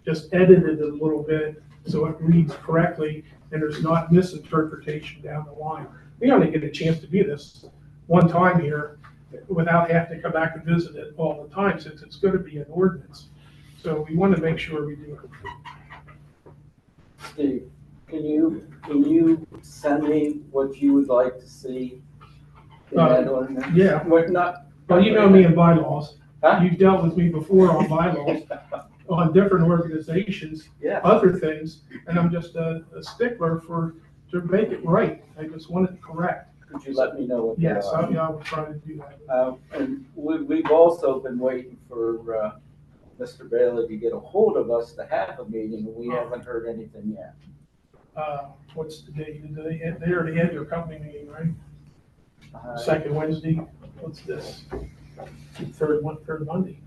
just edited a little bit so it reads correctly and there's not misinterpretation down the line. We only get a chance to do this one time here without having to come back and visit it all the time, since it's going to be an ordinance. So we want to make sure we do it. Steve, can you send me what you would like to see in that ordinance? Yeah. What not? Well, you know me in bylaws. You've dealt with me before on bylaws, on different organizations, Yeah. other things, and I'm just a stickler to make it right. I just want it correct. Could you let me know what they Yes, are? I will try to do that. And we've also been waiting for Mr. Bailey to get a hold of us to have a meeting, and we haven't heard anything yet. What's the date? They already had their company meeting, right? Second Wednesday. What's this? Third Monday.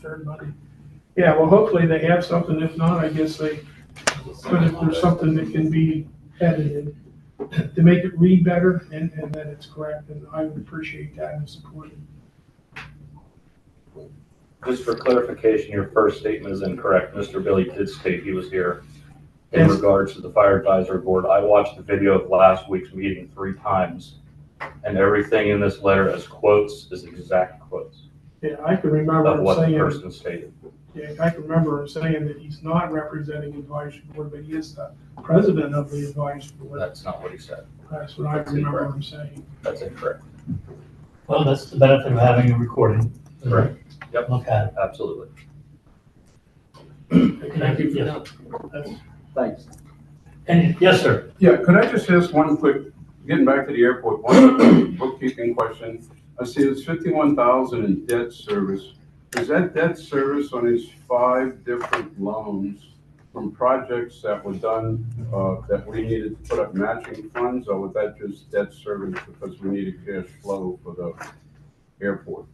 Third Monday. Yeah, well, hopefully they have something. If not, I guess but if there's something that can be edited to make it read better and that it's correct, and I would appreciate that and support it. Just for clarification, your first statement is incorrect. Mr. Billy did state he was here in Yes. regards to the fire advisory board. I watched the video of last week's meeting 3 times, and everything in this letter as quotes is exact quotes Yeah, I can remember of him what the saying, person stated. yeah, I can remember him saying that he's not representing the advisory board, but he is the president of the advisory board. That's not what he said. That's what I remember him saying. That's incorrect. Well, that's the benefit of having a recording. Correct. Yep. Look at Absolutely. it. Thank you for that. Thanks. And, yes, sir. Yeah, could I just ask one quick, getting back to the airport, one bookkeeping question? I see it's 51,000 in debt service. Is that debt service on these 5 different loans from projects that were done, that we needed to put up matching funds, or was that just debt service because we needed cash flow for the airport?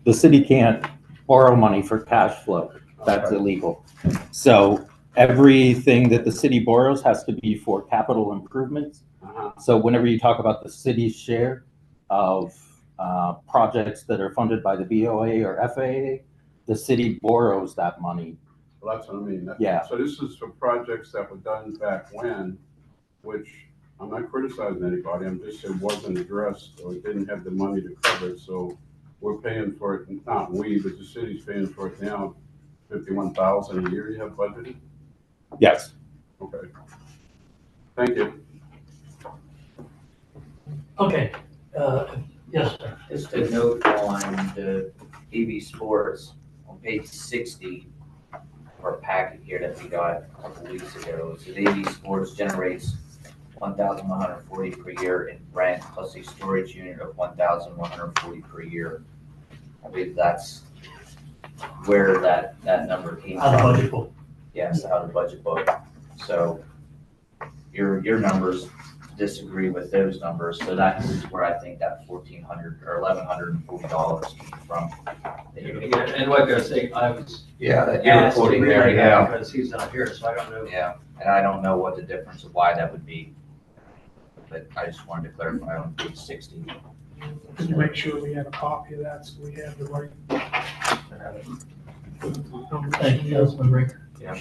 The city can't borrow money for cash flow. That's illegal. So everything that the city borrows has to be for capital improvements. So whenever you talk about the city's share of projects that are funded by the BOA or FAA, the city borrows that money. Well, that's what I mean. Yeah. So this is for projects that were done back when, which I'm not criticizing anybody, I'm just saying wasn't addressed or didn't have the money to cover it, so we're paying for it, not we, but the city's paying for it now, 51,000 a year you have budgeted? Yes. Okay. Thank you. Okay, yes, sir. Just a note on the AV Sports, on page 60, our packet here that we got a couple weeks ago. So the AV Sports generates 1,140 per year in rent, plus a storage unit of 1,140 per year. I believe that's where that number came from. Out of budget book. Yes, out of budget book. So your numbers disagree with those numbers, so that is where I think that $1,400 or $1,140 came from. And like I say, I was. That you're quoting there, yeah. Because he's not here, so I don't know. Yeah, and I don't know what the difference of why that would be, but I just wanted to clarify on page 60. Just to make sure we have a copy of that, so we have the right. Thank you, Councilman Brinker. Yeah.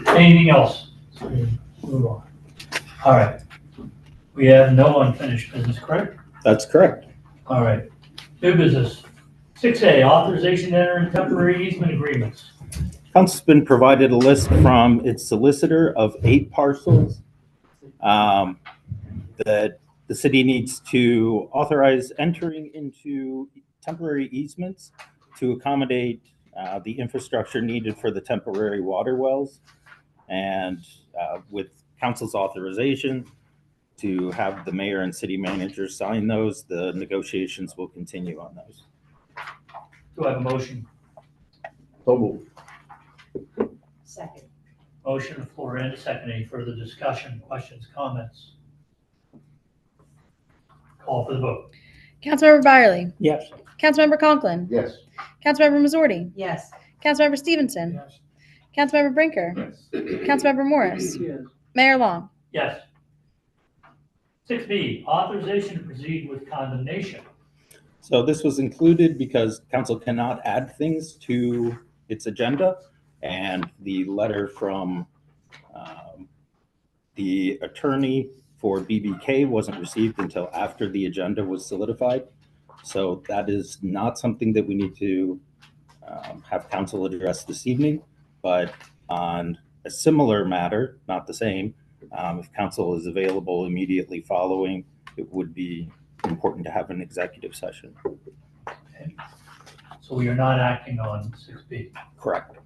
Anything else? So we move on. All right. We have no unfinished business, correct? That's correct. All right. New business. 6A, authorization to enter into temporary easement agreements. Council's been provided a list from its solicitor of 8 parcels that the city needs to authorize entering into temporary easements to accommodate the infrastructure needed for the temporary water wells. And with council's authorization to have the mayor and city manager sign those, the negotiations will continue on those. Do I have a motion? So moved. Second. Motion on the floor and a second. Any further discussion, questions, comments? Call for the vote. Councilmember Byerly. Yes. Councilmember Conklin. Yes. Councilmember Missouri. Yes. Councilmember Stevenson. Yes. Councilmember Brinker. Councilmember Morris. Yes. Mayor Long. Yes. 6B, authorization to proceed with condemnation. So this was included because council cannot add things to its agenda. And the letter from the attorney for BBK wasn't received until after the agenda was solidified. So that is not something that we need to have council address this evening. But on a similar matter, not the same, if council is available immediately following, it would be important to have an executive session. Okay. So we are not acting on 6B. Correct.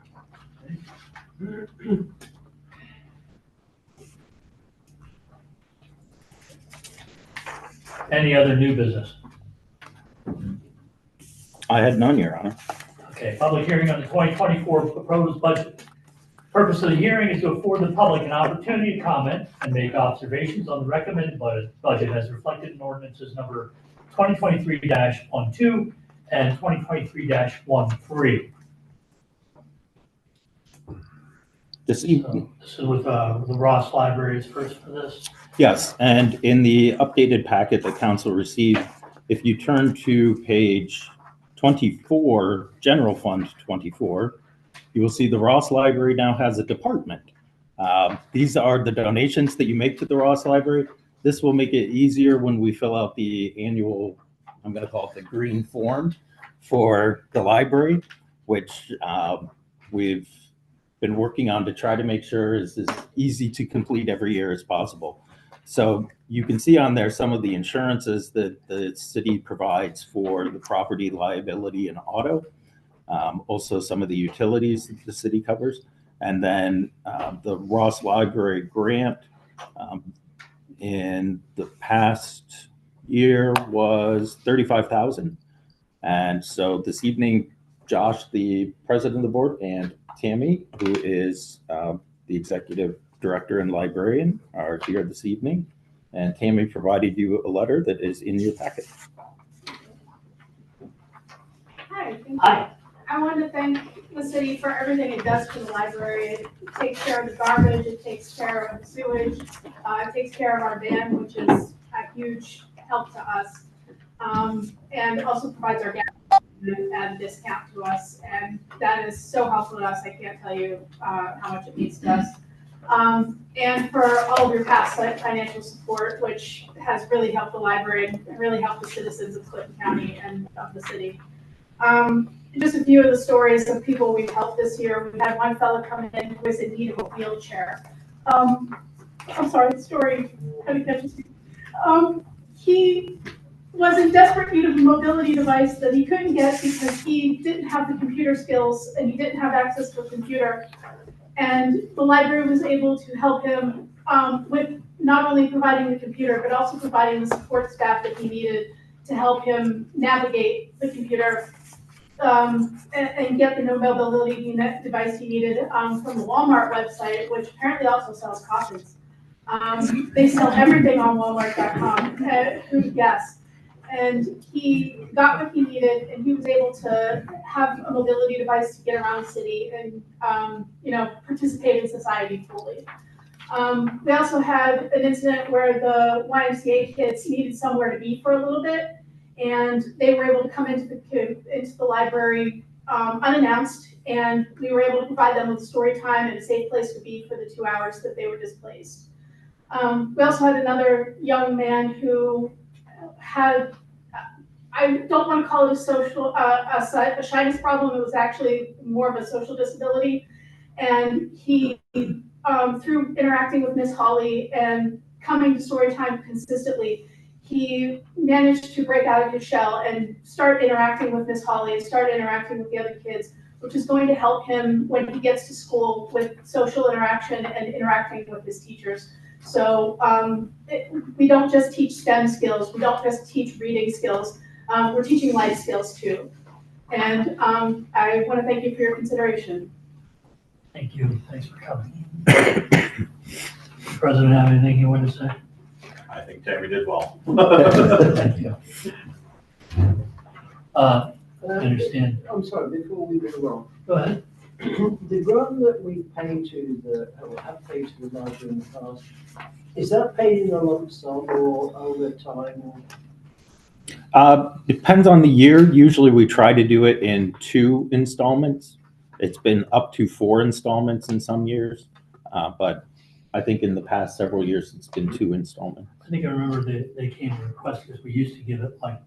Any other new business? I had none, Your Honor. Okay, public hearing on the 2024 proposed budget. Purpose of the hearing is to afford the public an opportunity to comment and make observations on the recommended budget as reflected in ordinances number 2023-12 and 2023-13. This evening. This is with the Ross Library is first for this. Yes, and in the updated packet that council received, if you turn to page 24, General Fund 24, you will see the Ross Library now has a department. These are the donations that you make to the Ross Library. This will make it easier when we fill out the annual, I'm going to call it the green form for the library, which we've been working on to try to make sure is as easy to complete every year as possible. So you can see on there some of the insurances that the city provides for the property, liability, and auto. Also some of the utilities that the city covers. And then the Ross Library grant in the past year was $35,000. And so this evening, Josh, the president of the board, and Tammy, who is the executive director and librarian, are here this evening. And Tammy provided you a letter that is in your packet. Hi, thank you. Hi. I want to thank the city for everything it does for the library. It takes care of the garbage, it takes care of the sewage, it takes care of our van, which is a huge help to us. And also provides our gas at a discount to us. And that is so helpful to us. I can't tell you how much it means to us. And for all of your past financial support, which has really helped the library and really helped the citizens of Clinton County and of the city. Just a few of the stories of people we've helped this year. We had one fellow come in who was in need of a wheelchair. I'm sorry, the story kind of catches me. He was in desperate need of a mobility device that he couldn't get because he didn't have the computer skills and he didn't have access to a computer. And the library was able to help him with not only providing the computer, but also providing the support staff that he needed to help him navigate the computer and get the no mobility device he needed from the Walmart website, which apparently also sells coffins. They sell everything on Walmart.com, who'd guess. And he got what he needed, and he was able to have a mobility device to get around the city and, participate in society fully. We also had an incident where the YMCA kids needed somewhere to be for a little bit, and they were able to come into the library unannounced, and we were able to provide them with story time and a safe place to be for the 2 hours that they were displaced. We also had another young man who had, I don't want to call it a shyness problem. It was actually more of a social disability. And he, through interacting with Miss Holly and coming to story time consistently, he managed to break out of his shell and start interacting with Miss Holly and start interacting with the other kids, which is going to help him when he gets to school with social interaction and interacting with his teachers. So we don't just teach STEM skills, we don't just teach reading skills, we're teaching life skills too. And I want to thank you for your consideration. Thank you. Thanks for coming. President, have anything you want to say? I think Tammy did well. Thank you. I understand. I'm sorry, before we move on. Go ahead. The grant that we pay to the, or have paid to the library in the past, is that paid in a lump sum or over time? Depends on the year. Usually we try to do it in 2 installments. It's been up to 4 installments in some years, but I think in the past several years, it's been 2 installments. I think I remember they came to request this. We used to give it like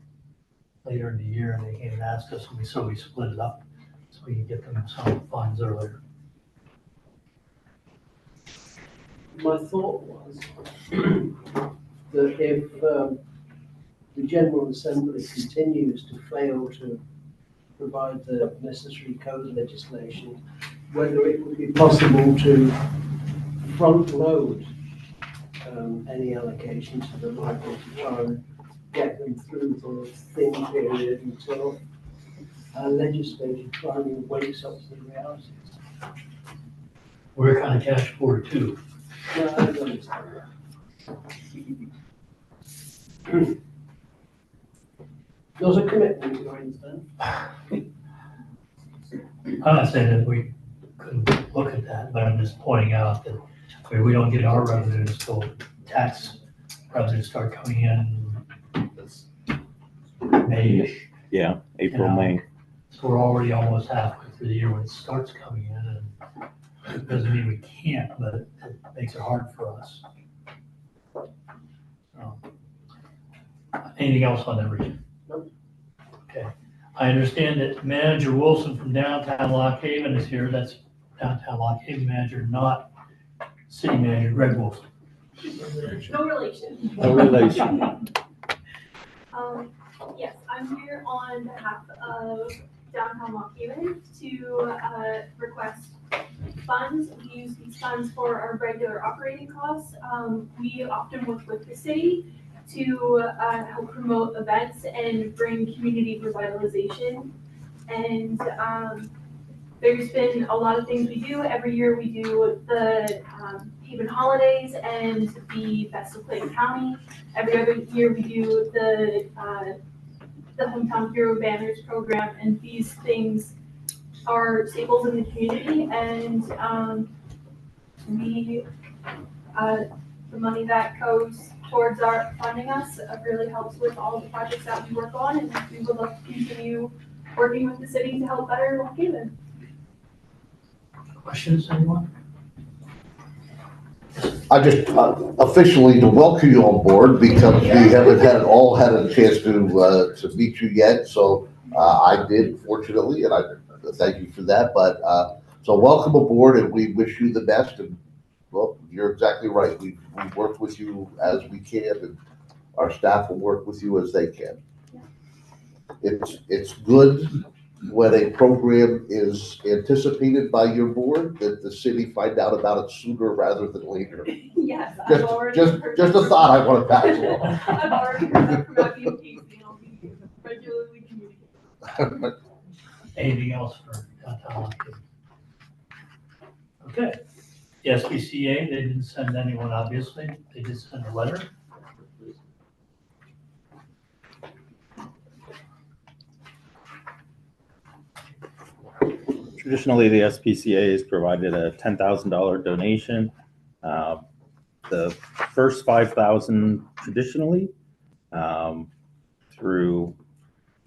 later in the year, and they came and asked us, and so we split it up so we can get them some funds earlier. My thought was that if the General Assembly continues to fail to provide the necessary code legislation, whether it would be possible to front load any allocations to the library to try and get them through the thin period until our legislature finally wakes up to the realities. We're kind of cash poor too. No, I don't understand that. There's a commitment, you understand? I'm not saying that we couldn't look at that, but I'm just pointing out that we don't get our revenues till tax revenues start coming in May-ish. Yeah, April, You know, May. So we're already almost halfway through the year when it starts coming in, and it doesn't mean we can't, but it makes it hard for us. So, anything else on that, Richard? Nope. Okay. I understand that Manager Wilson from downtown Lock Haven is here. That's downtown Lock Haven manager, not city manager Greg Wilson. No relation. No relation. Yes, I'm here on behalf of downtown Lock Haven to request funds. We use these funds for our regular operating costs. We often work with the city to help promote events and bring community revitalization. And there's been a lot of things we do. Every year we do the Haven Holidays and the Best of Clayton County. Every other year we do the Hometown Hero Banners program, and these things are staples in the community, and the money that goes towards our funding us really helps with all the projects that we work on, and we would love to continue working with the city to help better Lock Haven. Questions, anyone? I just officially to welcome you on board because we haven't had a chance to meet you yet. So I did, fortunately, and I thank you for that. But so welcome aboard, and we wish you the best. And well, you're exactly right. We work with you as we can, and our staff will work with you as they can. It's good when a program is anticipated by your board that the city find out about it sooner rather than later. Yes, I've already heard Just a thought I want to pass along. I've already heard that from Abby and Casey, and I'll be regularly communicating. Anything else for downtown Lock Haven? Okay. The SPCA, they didn't send anyone, obviously. They did send a letter. Traditionally, the SPCA has provided a $10,000 donation. The first $5,000 traditionally through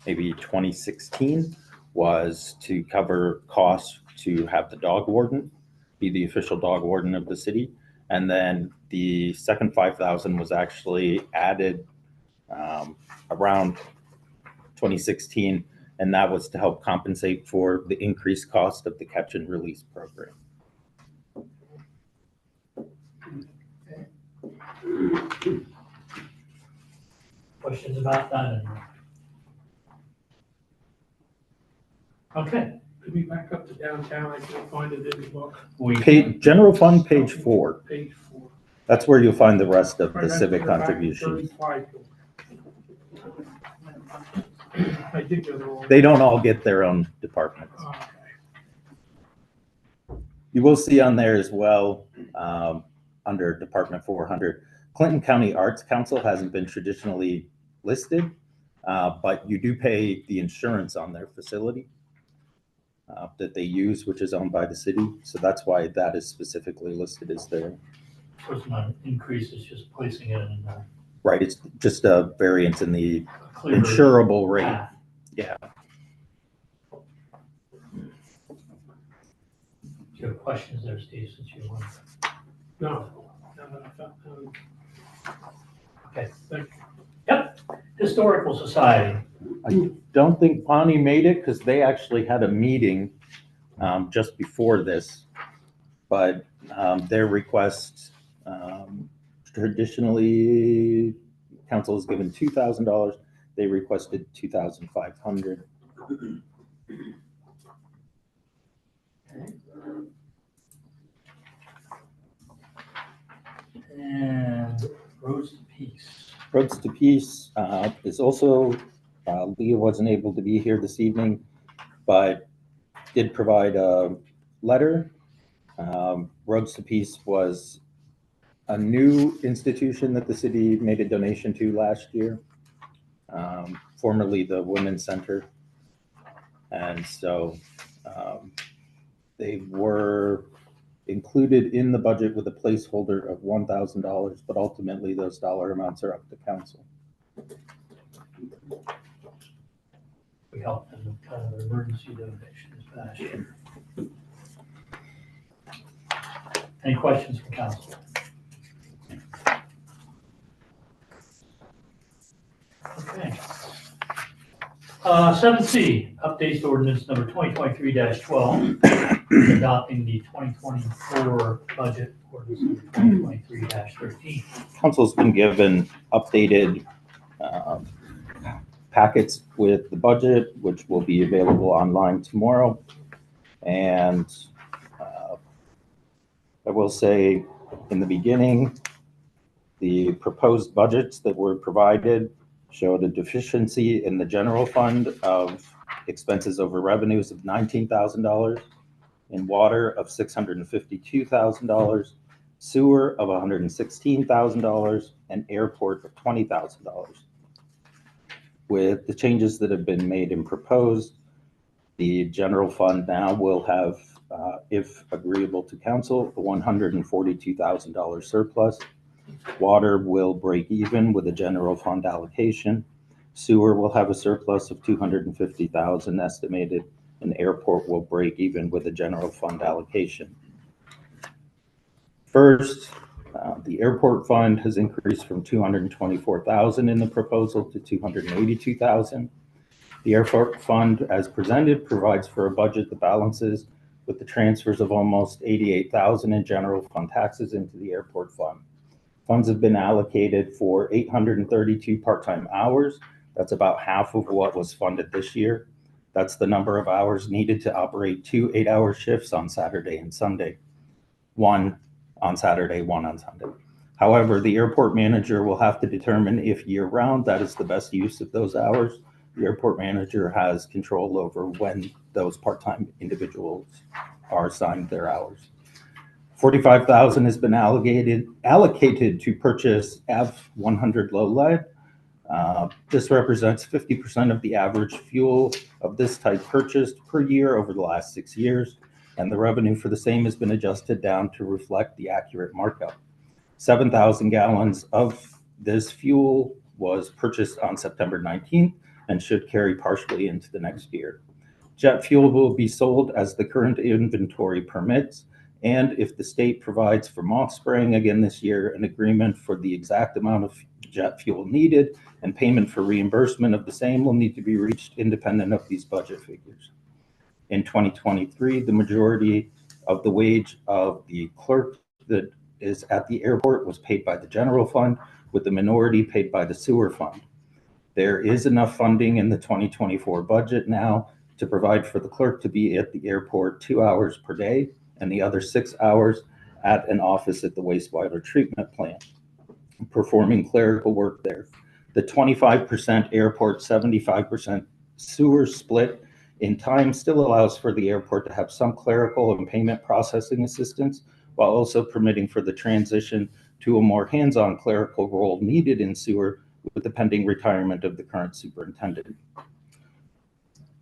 maybe 2016 was to cover costs to have the dog warden be the official dog warden of the city. And then the second 5,000 was actually added around 2016, and that was to help compensate for the increased cost of the catch and release program. Questions about that? Okay. Could we back up to downtown? I can't find it in the book. General fund, page 4. Page 4. That's where you'll find the rest of the Right, civic that's the back contributions. 35. I did go the wrong. They don't all get their own departments. Oh, You will see on there as well, under Department 400, Clinton County Arts Council hasn't been traditionally listed, but you do pay the insurance on their facility. that they use, which is owned by the city. So that's why that is specifically listed as there. So it's not an increase, it's just placing it in a Right, it's just a variance in the clearer insurable rate. path. Yeah. Do you have questions there, Steve, since you want? No. Okay. Yep, Historical Society. I don't think Pawnee made it because they actually had a meeting just before this, but their request, traditionally, council has given $2,000. They requested $2,500. And Roads to Peace. Roads to Peace is also, Leah wasn't able to be here this evening, but did provide a letter. Roads to Peace was a new institution that the city made a donation to last year, formerly the Women's Center. And so they were included in the budget with a placeholder of $1,000, but ultimately those dollar amounts are up to council. We helped them with kind of an emergency donation this past year. Any questions from council? Okay. 7C, updates to ordinance number 2023-12, adopting the 2024 budget ordinance number 2023-13. Council's been given updated packets with the budget, which will be available online tomorrow. And I will say in the beginning, the proposed budgets that were provided showed a deficiency in the general fund of expenses over revenues of $19,000, in water of $652,000, sewer of $116,000, and airport of $20,000. With the changes that have been made and proposed, the general fund now will have, if agreeable to council, a $142,000 surplus. Water will break even with a general fund allocation. Sewer will have a surplus of $250,000 estimated, and airport will break even with a general fund allocation. First, the airport fund has increased from $224,000 in the proposal to $282,000. The airport fund, as presented, provides for a budget that balances with the transfers of almost $88,000 in general fund taxes into the airport fund. Funds have been allocated for 832 part-time hours. That's about half of what was funded this year. That's the number of hours needed to operate 2 8-hour shifts on Saturday and Sunday. 1 on Saturday, 1 on Sunday. However, the airport manager will have to determine if year-round that is the best use of those hours. The airport manager has control over when those part-time individuals are assigned their hours. $45,000 has been allocated to purchase F100 low lead. This represents 50% of the average fuel of this type purchased per year over the last 6 years, and the revenue for the same has been adjusted down to reflect the accurate markup. 7,000 gallons of this fuel was purchased on September 19th and should carry partially into the next year. Jet fuel will be sold as the current inventory permits, and if the state provides for moth spraying again this year, an agreement for the exact amount of jet fuel needed and payment for reimbursement of the same will need to be reached independent of these budget figures. In 2023, the majority of the wage of the clerk that is at the airport was paid by the general fund, with the minority paid by the sewer fund. There is enough funding in the 2024 budget now to provide for the clerk to be at the airport 2 hours per day and the other 6 hours at an office at the wastewater treatment plant, performing clerical work there. The 25% airport, 75% sewer split in time still allows for the airport to have some clerical and payment processing assistance, while also permitting for the transition to a more hands-on clerical role needed in sewer with the pending retirement of the current superintendent.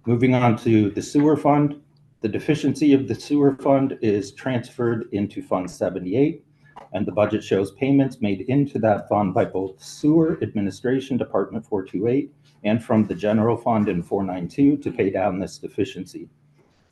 Moving on to the sewer fund, The deficiency of the sewer fund is transferred into Fund 78, and the budget shows payments made into that fund by both Sewer Administration Department 428 and from the General Fund in 492 to pay down this deficiency.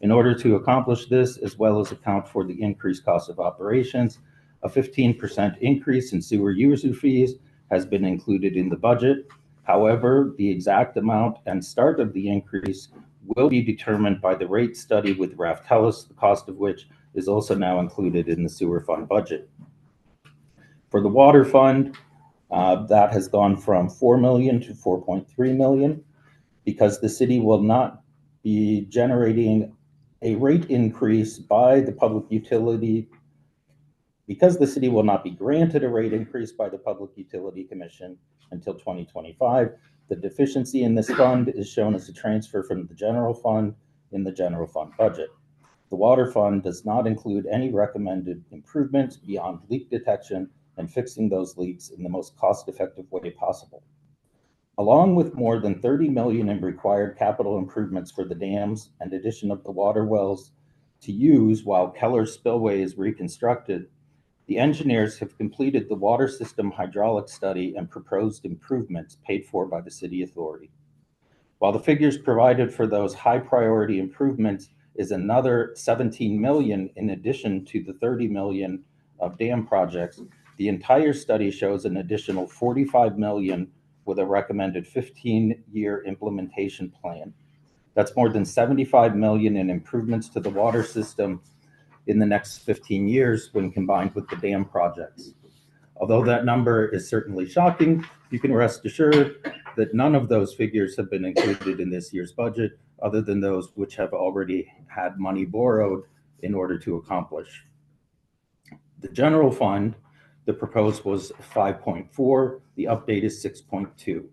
In order to accomplish this, as well as account for the increased cost of operations, a 15% increase in sewer user fees has been included in the budget. However, the exact amount and start of the increase will be determined by the rate study with Raftellus, the cost of which is also now included in the sewer fund budget. For the water fund, that has gone from 4 million to 4.3 million because the city will not be generating a rate increase by the Public Utility, because the city will not be granted a rate increase by the Public Utility Commission until 2025. The deficiency in this fund is shown as a transfer from the general fund in the general fund budget. The water fund does not include any recommended improvements beyond leak detection and fixing those leaks in the most cost-effective way possible. Along with more than 30 million in required capital improvements for the dams and addition of the water wells to use while Keller Spillway is reconstructed, the engineers have completed the water system hydraulic study and proposed improvements paid for by the city authority. While the figures provided for those high priority improvements is another 17 million in addition to the 30 million of dam projects, the entire study shows an additional 45 million with a recommended 15-year implementation plan. That's more than 75 million in improvements to the water system in the next 15 years when combined with the dam projects. Although that number is certainly shocking, you can rest assured that none of those figures have been included in this year's budget, other than those which have already had money borrowed in order to accomplish. The general fund, the proposed was 5.4, the update is 6.2.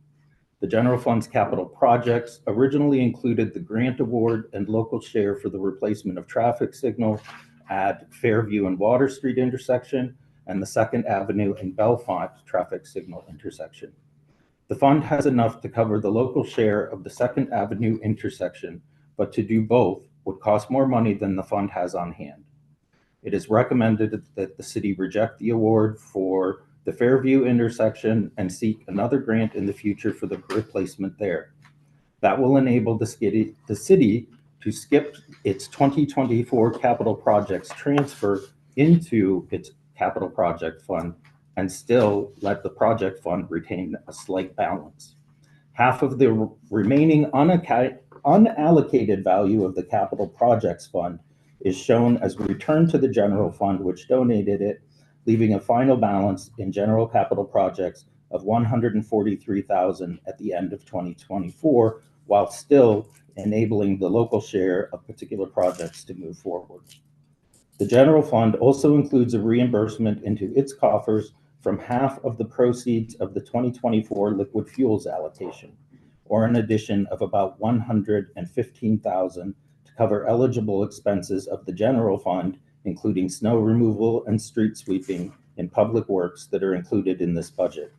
The general fund's capital projects originally included the grant award and local share for the replacement of traffic signal at Fairview and Water Street intersection and the 2nd Avenue and Bellefonte traffic signal intersection. The fund has enough to cover the local share of the 2nd Avenue intersection, but to do both would cost more money than the fund has on hand. It is recommended that the city reject the award for the Fairview intersection and seek another grant in the future for the replacement there. That will enable the city to skip its 2024 capital projects transfer into its capital project fund and still let the project fund retain a slight balance. Half of the remaining unallocated value of the capital projects fund is shown as return to the general fund, which donated it, leaving a final balance in general capital projects of 143,000 at the end of 2024, while still enabling the local share of particular projects to move forward. The general fund also includes a reimbursement into its coffers from half of the proceeds of the 2024 liquid fuels allocation, or an addition of about 115,000 to cover eligible expenses of the general fund, including snow removal and street sweeping in public works that are included in this budget.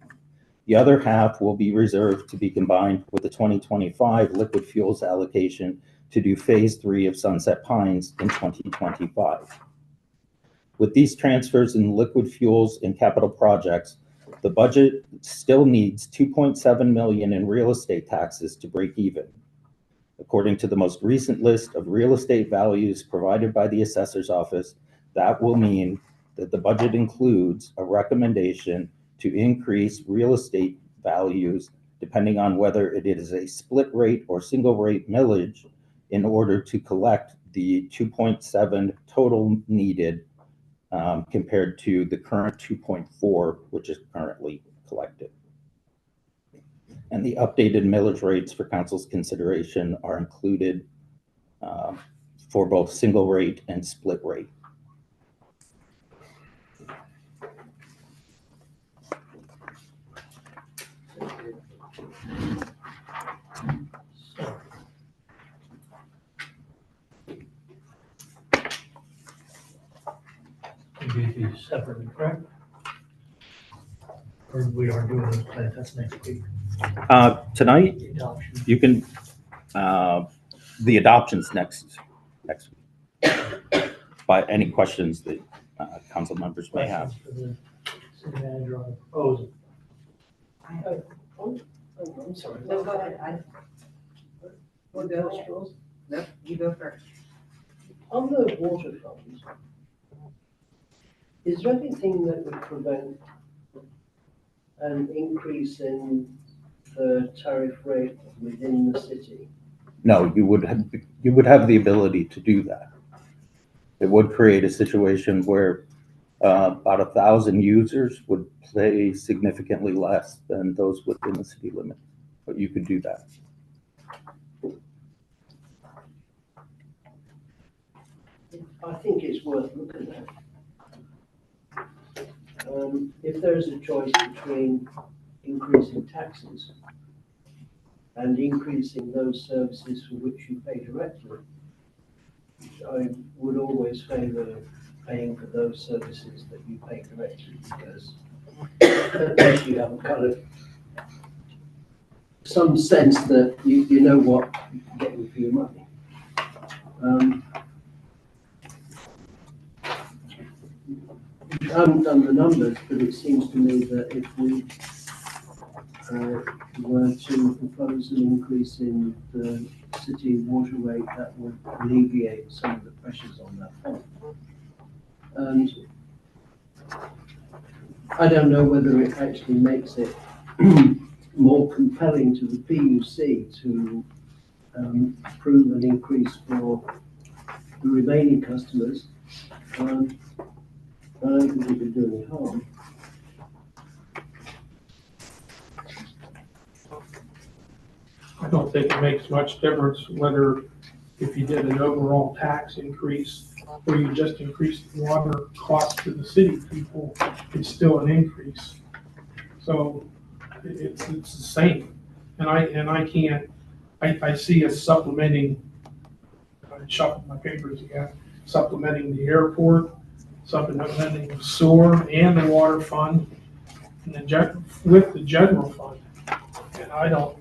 The other half will be reserved to be combined with the 2025 liquid fuels allocation to do phase 3 of Sunset Pines in 2025. With these transfers in liquid fuels and capital projects, the budget still needs 2.7 million in real estate taxes to break even. According to the most recent list of real estate values provided by the assessor's office, that will mean that the budget includes a recommendation to increase real estate values depending on whether it is a split rate or single rate millage in order to collect the 2.7 total needed compared to the current 2.4, which is currently collected. And the updated millage rates for council's consideration are included for both single rate and split rate. Be separately, correct? Or we are doing this plan, that's next week. Tonight, Adoption. you can, the adoption's next week. by any questions that council members may have. Questions for the city manager on the proposal? I'm sorry. No, go ahead. We'll go ahead. No, you go first. On the water funds, is there anything that would prevent an increase in the tariff rate within the city? No, you would have the ability to do that. It would create a situation where about 1,000 users would pay significantly less than those within the city limit, but you could do that. I think it's worth looking at. If there's a choice between increasing taxes and increasing those services for which you pay directly, I would always favour paying for those services that you pay directly, because at least you have kind of some sense that you know what you're getting for your money. I haven't done the numbers, but it seems to me that if we were to propose an increase in the city water rate, that would alleviate some of the pressures on that fund. And I don't know whether it actually makes it more compelling to the PUC to approve an increase for the remaining customers. I don't think it would do any harm. I don't think it makes much difference whether if you did an overall tax increase or you just increased the water cost to the city people, it's still an increase. So it's the same. And I see us supplementing, I shuffled my papers again, supplementing the airport, supplementing the sewer and the water fund, and with the general fund. And I don't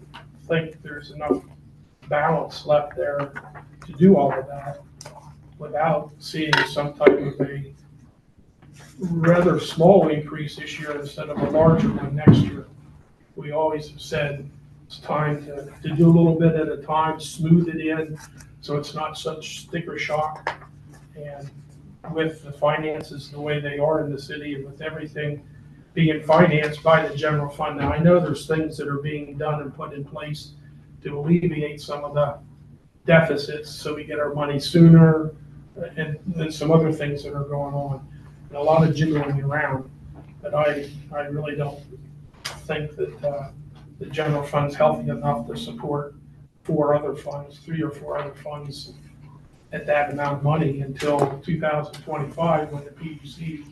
think there's enough balance left there to do all of that without seeing some type of a rather small increase this year instead of a larger one next year. We always have said it's time to do a little bit at a time, smooth it in, so it's not such sticker shock. And with the finances the way they are in the city and with everything being financed by the general fund. Now, I know there's things that are being done and put in place to alleviate some of the deficits so we get our money sooner and some other things that are going on. And a lot of jiggling around, but I really don't think that the general fund's healthy enough to support 3 or 4 other funds at that amount of money until 2025, when the PUC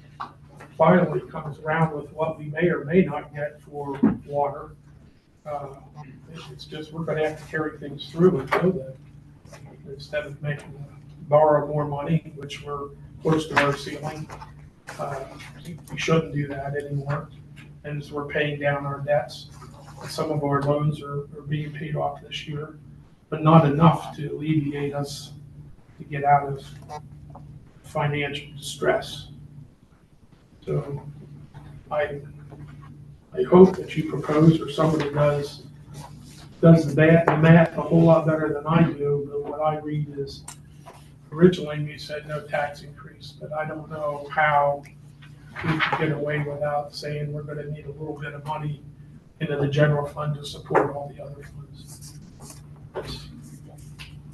finally comes around with what we may or may not get for water. It's just, we're gonna have to carry things through until then, instead of borrow more money, which we're close to our ceiling. We shouldn't do that anymore. And as we're paying down our debts, some of our loans are being paid off this year, but not enough to alleviate us to get out of financial distress. So I hope that you propose, or somebody does the math a whole lot better than I do, but what I read is originally we said no tax increase, but I don't know how we can get away without saying we're gonna need a little bit of money into the general fund to support all the other funds.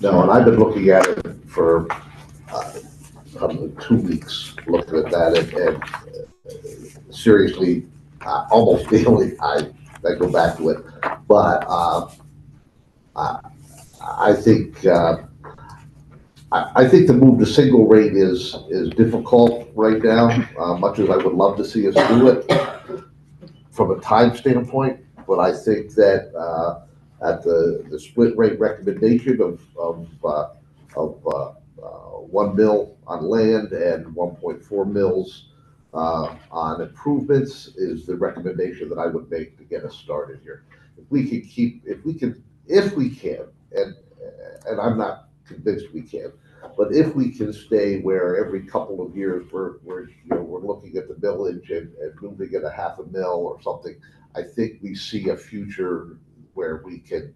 No, and I've been looking at it for 2 weeks, looking at that, and seriously, almost daily, I go back to it. But I think the move to single rate is difficult right now, much as I would love to see us do it from a time standpoint. But I think that at the split rate recommendation of 1 mil on land and 1.4 mils on improvements is the recommendation that I would make to get us started here. If we can, and I'm not convinced we can. But if we can stay where every couple of years we're looking at the millage and moving at a $500,000 or something, I think we see a future where we can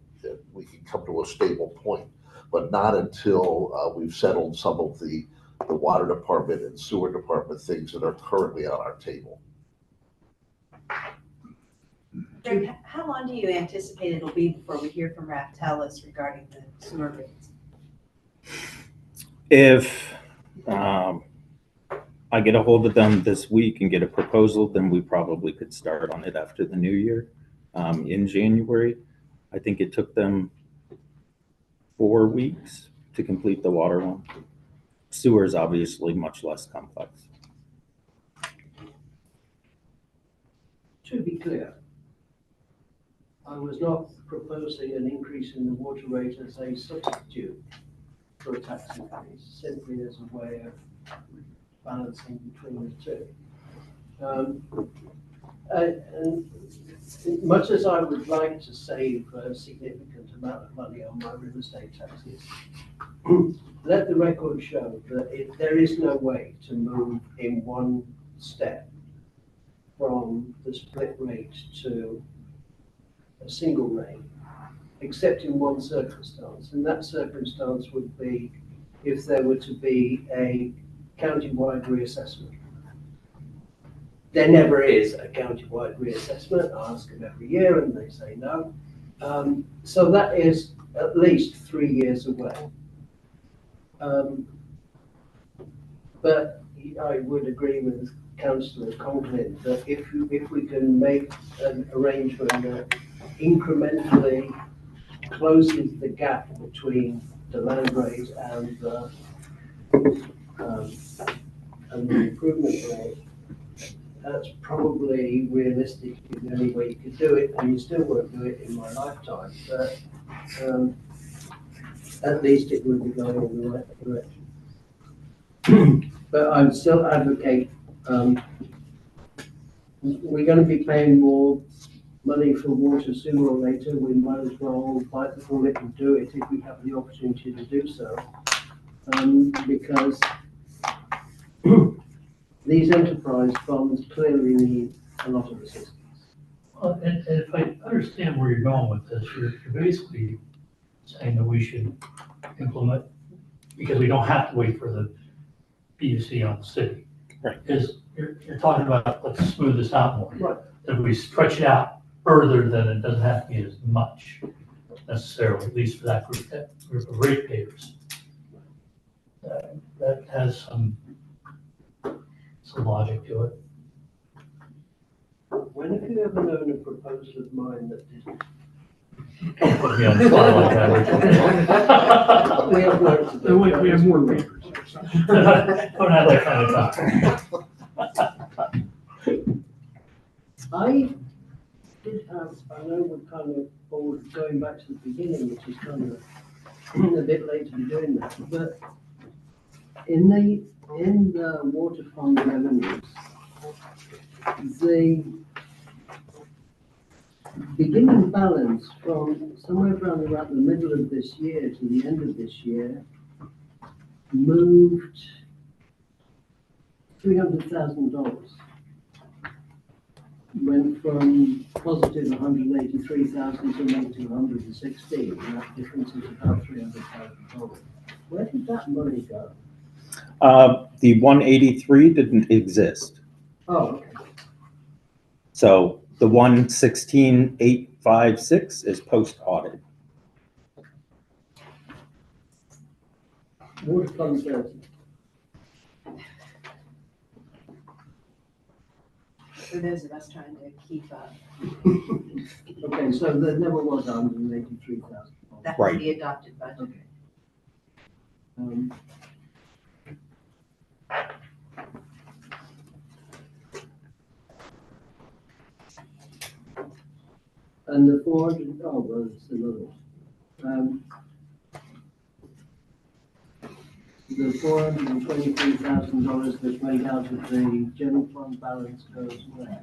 come to a stable point, but not until we've settled some of the water department and sewer department things that are currently on our table. Greg, how long do you anticipate it'll be before we hear from Raftellus regarding the sewer rates? If I get a hold of them this week and get a proposal, then we probably could start on it after the new year. In January, I think it took them 4 weeks to complete the water one. Sewer is obviously much less complex. To be clear, I was not proposing an increase in the water rate as a substitute for a tax increase, simply as a way of balancing between the two. And much as I would like to save a significant amount of money on my real estate taxes, let the record show that there is no way to move in one step from the split rate to a single rate, except in one circumstance, and that circumstance would be if there were to be a county-wide reassessment. There never is a county-wide reassessment. I ask them every year and they say no. So that is at least 3 years away. But I would agree with Councillor Conklin that if we can make an arrangement that incrementally closes the gap between the land rate and the improvement rate, that's probably realistically the only way you could do it, and you still won't do it in my lifetime, but at least it will be going in the right direction. But I would still advocate, we're going to be paying more money for water sooner or later. We might as well bite the bullet and do it if we have the opportunity to do so, because these enterprise funds clearly need a lot of assistance. Well, and if I understand where you're going with this, you're basically saying that we should implement, because we don't have to wait for the PUC on the city. Right. Is you're talking about, let's smooth this out more. Right. If we stretch it out further, then it doesn't have to be as much necessarily, at least for that group of ratepayers. That has some logic to it. When have you ever known a proposal of mine that didn't? Don't put me on the spot like that. We have work to do. We have more papers. Don't have that kind of time. I did have, I know we're kind of all going back to the beginning, which is kind of a bit late to be doing that, but in the water fund revenues, the beginning balance from somewhere around about the middle of this year to the end of this year moved $300,000. Went from positive 183,000 to negative 116, and that difference is about $300,000. Where did that money go? The 183 didn't exist. Oh, okay. So the 116,856 is post-audit. Water fund services. For those of us trying to keep up, Okay, so there never was 183,000. that was the adopted budget. Okay. And the 400, oh, well, it's another one. The $423,000 that's made out of the general fund balance goes where?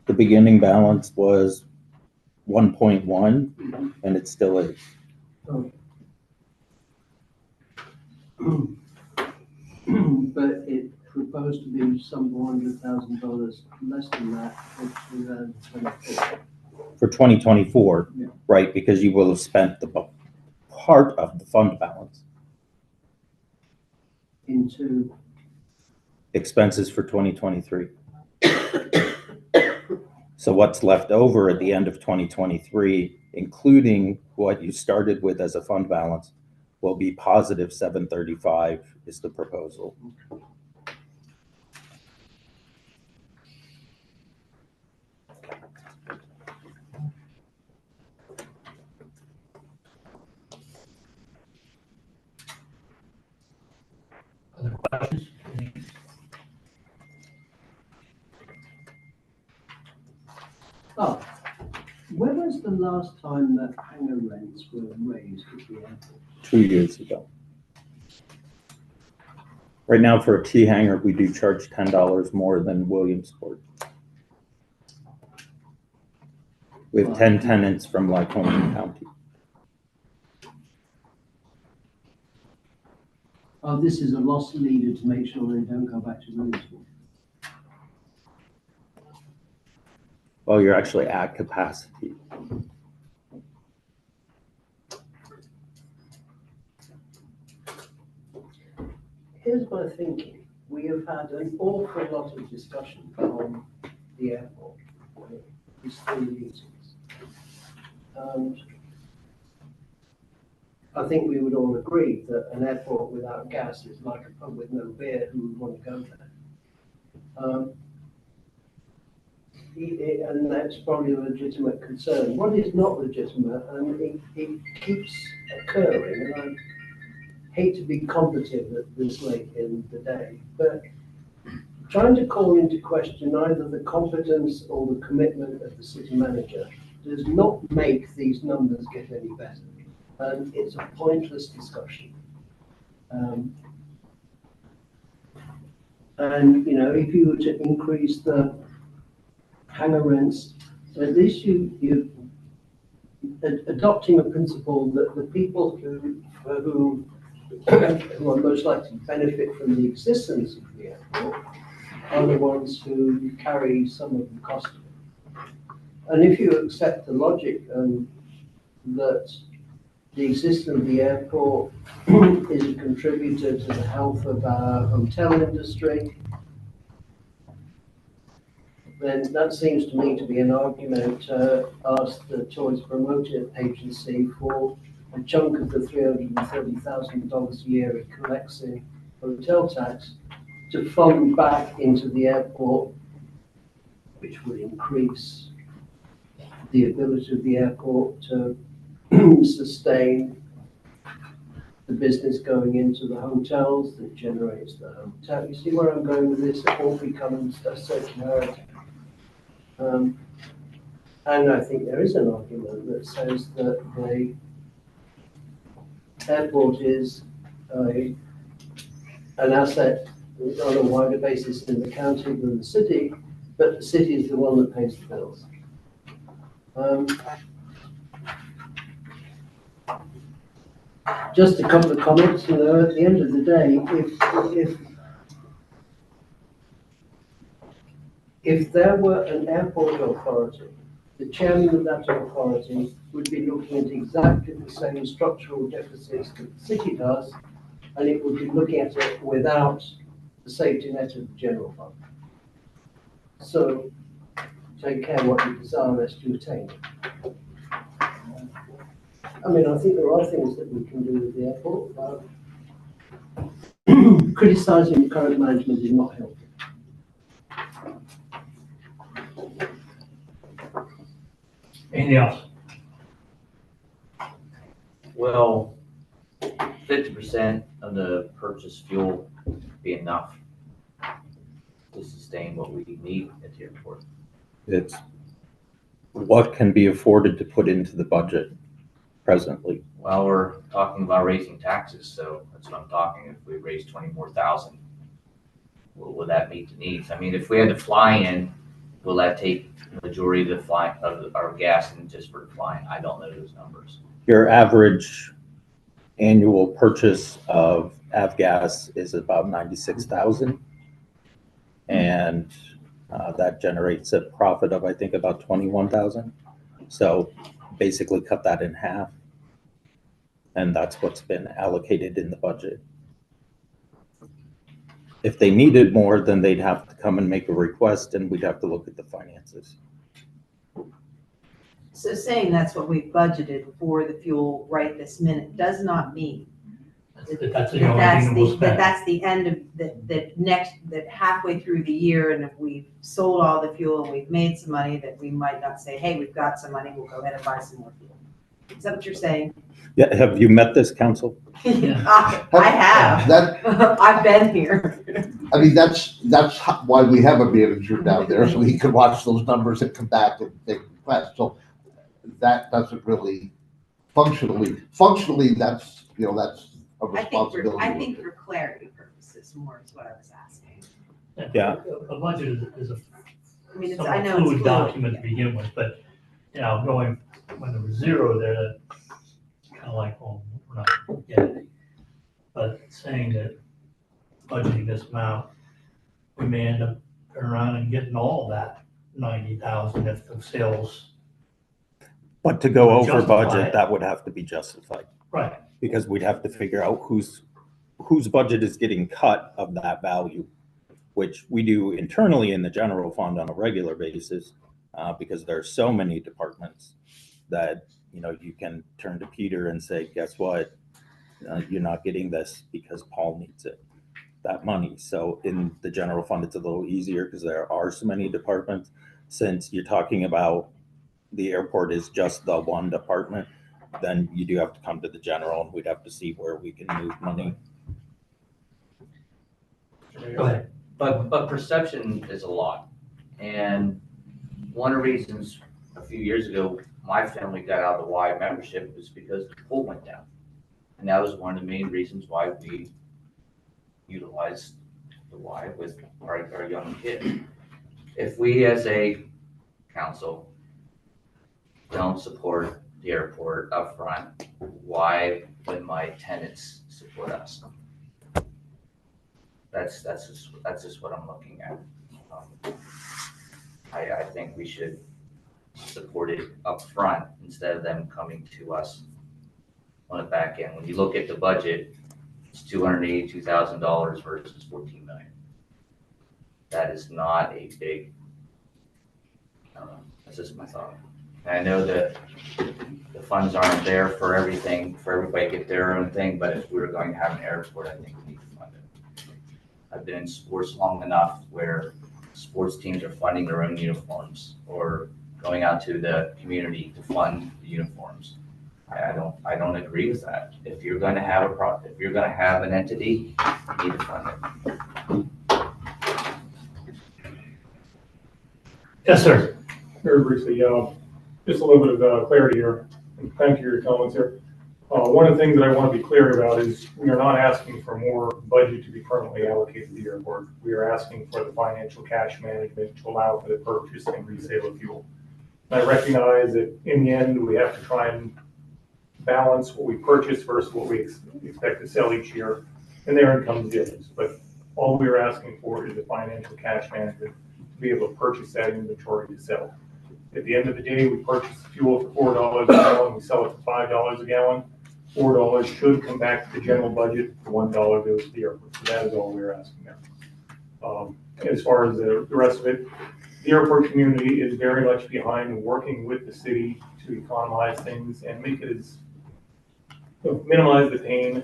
The beginning balance was 1.1, and it still is. But it proposed to be some $400,000 less than that for 2024. For 2024, Yeah. right, because you will have spent the part of the fund balance. Into, Expenses for 2023. So what's left over at the end of 2023, including what you started with as a fund balance, will be positive 735 is the proposal. Other questions? oh, when was the last time that hangar rents were raised at the airport? 2 years ago. Right now for a T hangar, we do charge $10 more than Williamsport. We have 10 tenants from Lycoming County. Oh, this is a loss leader to make sure they don't go back to Williamsport. Well, you're actually at capacity. Here's my thinking. We have had an awful lot of discussion on the airport. These 3 meetings. And I think we would all agree that an airport without gas is like a pub with no beer. Who would want to go there? And that's probably a legitimate concern. What is not legitimate, and it keeps occurring, and I hate to be combative at this late in the day, but trying to call into question either the competence or the commitment of the city manager does not make these numbers get any better. And it's a pointless discussion. And, you know, if you were to increase the hangar rents, at least you adopting a principle that the people who are most likely to benefit from the existence of the airport are the ones who carry some of the cost of it. And if you accept the logic that the existence of the airport is a contributor to the health of our hotel industry, then that seems to me to be an argument to ask the Tourist Promoter Agency for a chunk of the $330,000 a year it collects in hotel tax to fund back into the airport, which would increase the ability of the airport to sustain the business going into the hotels that generates the hotel. You see where I'm going with this? It all becomes a circularity. And I think there is an argument that says that the airport is an asset on a wider basis in the county than the city, but the city is the one that pays the bills. Just a couple of comments, you know, at the end of the day, if there were an airport authority, the chairman of that authority would be looking at exactly the same structural deficits that the city does, and it would be looking at it without the safety net of the general fund. So take care what you desire lest you attain. I mean, I think there are things that we can do with the airport, but criticizing the current management is not helpful. Anything else? Will 50% of the purchase fuel be enough to sustain what we need at the airport? It's what can be afforded to put into the budget presently. Well, we're talking about raising taxes, so that's what I'm talking. If we raise 20 more thousand, would that meet the needs? I mean, if we had to fly in will that take the majority of the flying, of our gas and just for flying? I don't know those numbers. Your average annual purchase of avgas is about 96,000. And that generates a profit of, I think, about 21,000. So basically cut that in half. And that's what's been allocated in the budget. If they needed more, then they'd have to come and make a request and we'd have to look at the finances. So saying that's what we budgeted for the fuel right this minute does not mean That's the only thing we'll spend. that's the end of that halfway through the year, and if we've sold all the fuel and we've made some money, that we might not say, hey, we've got some money, we'll go ahead and buy some more fuel. Is that what you're saying? Yeah, have you met this council? I have. I've been here. I mean, that's why we have a manager down there, so he can watch those numbers and come back and make requests. So that doesn't really functionally, that's, that's a responsibility. I think for clarity purposes more is what I was asking. Yeah. A budget is a I mean, somewhat I know fluid it's document to begin with, but, going, when there was zero there, that kind of like, well, we're not getting it. But saying that budgeting this amount, we may end up turning around and getting all that 90,000 if the sales. But to go over Justify budget, it. that would have to be justified. Right. Because we'd have to figure out whose budget is getting cut of that value, which we do internally in the general fund on a regular basis, because there are so many departments that, you can turn to Peter and say, guess what? You're not getting this because Paul needs it, that money. So in the general fund, it's a little easier because there are so many departments. Since you're talking about the airport is just the one department, then you do have to come to the general and we'd have to see where we can move money. Go ahead. But perception is a lot. And one of the reasons a few years ago, my family got out of the Y membership was because the pool went down. And that was one of the main reasons why we utilized the Y with our young kids. If we as a council don't support the airport up front, why would my tenants support us? That's just what I'm looking at. I think we should support it up front instead of them coming to us on the back end. When you look at the budget, it's $282,000 versus $14 million. That is not a big, that's just my thought. And I know that the funds aren't there for everything, for everybody to get their own thing, but if we were going to have an airport, I think we need to fund it. I've been in sports long enough where sports teams are funding their own uniforms or going out to the community to fund the uniforms. I don't agree with that. If you're going to have if you're going to have an entity, you need to fund it. Yes, sir. Very briefly, just a little bit of clarity here. And thank you for your comments here. One of the things that I want to be clear about is we are not asking for more budget to be permanently allocated to the airport. We are asking for the financial cash management to allow for the purchase and resale of fuel. I recognize that in the end, we have to try and balance what we purchase versus what we expect to sell each year, and therein comes the difference. But all we are asking for is the financial cash management to be able to purchase that inventory to sell. At the end of the day, we purchase fuel for $4 a gallon, we sell it for $5 a gallon. $4 should come back to the general budget, the $1 goes to the airport. So that is all we're asking there. As far as the rest of it, the airport community is very much behind working with the city to economize things and make it as, minimize the pain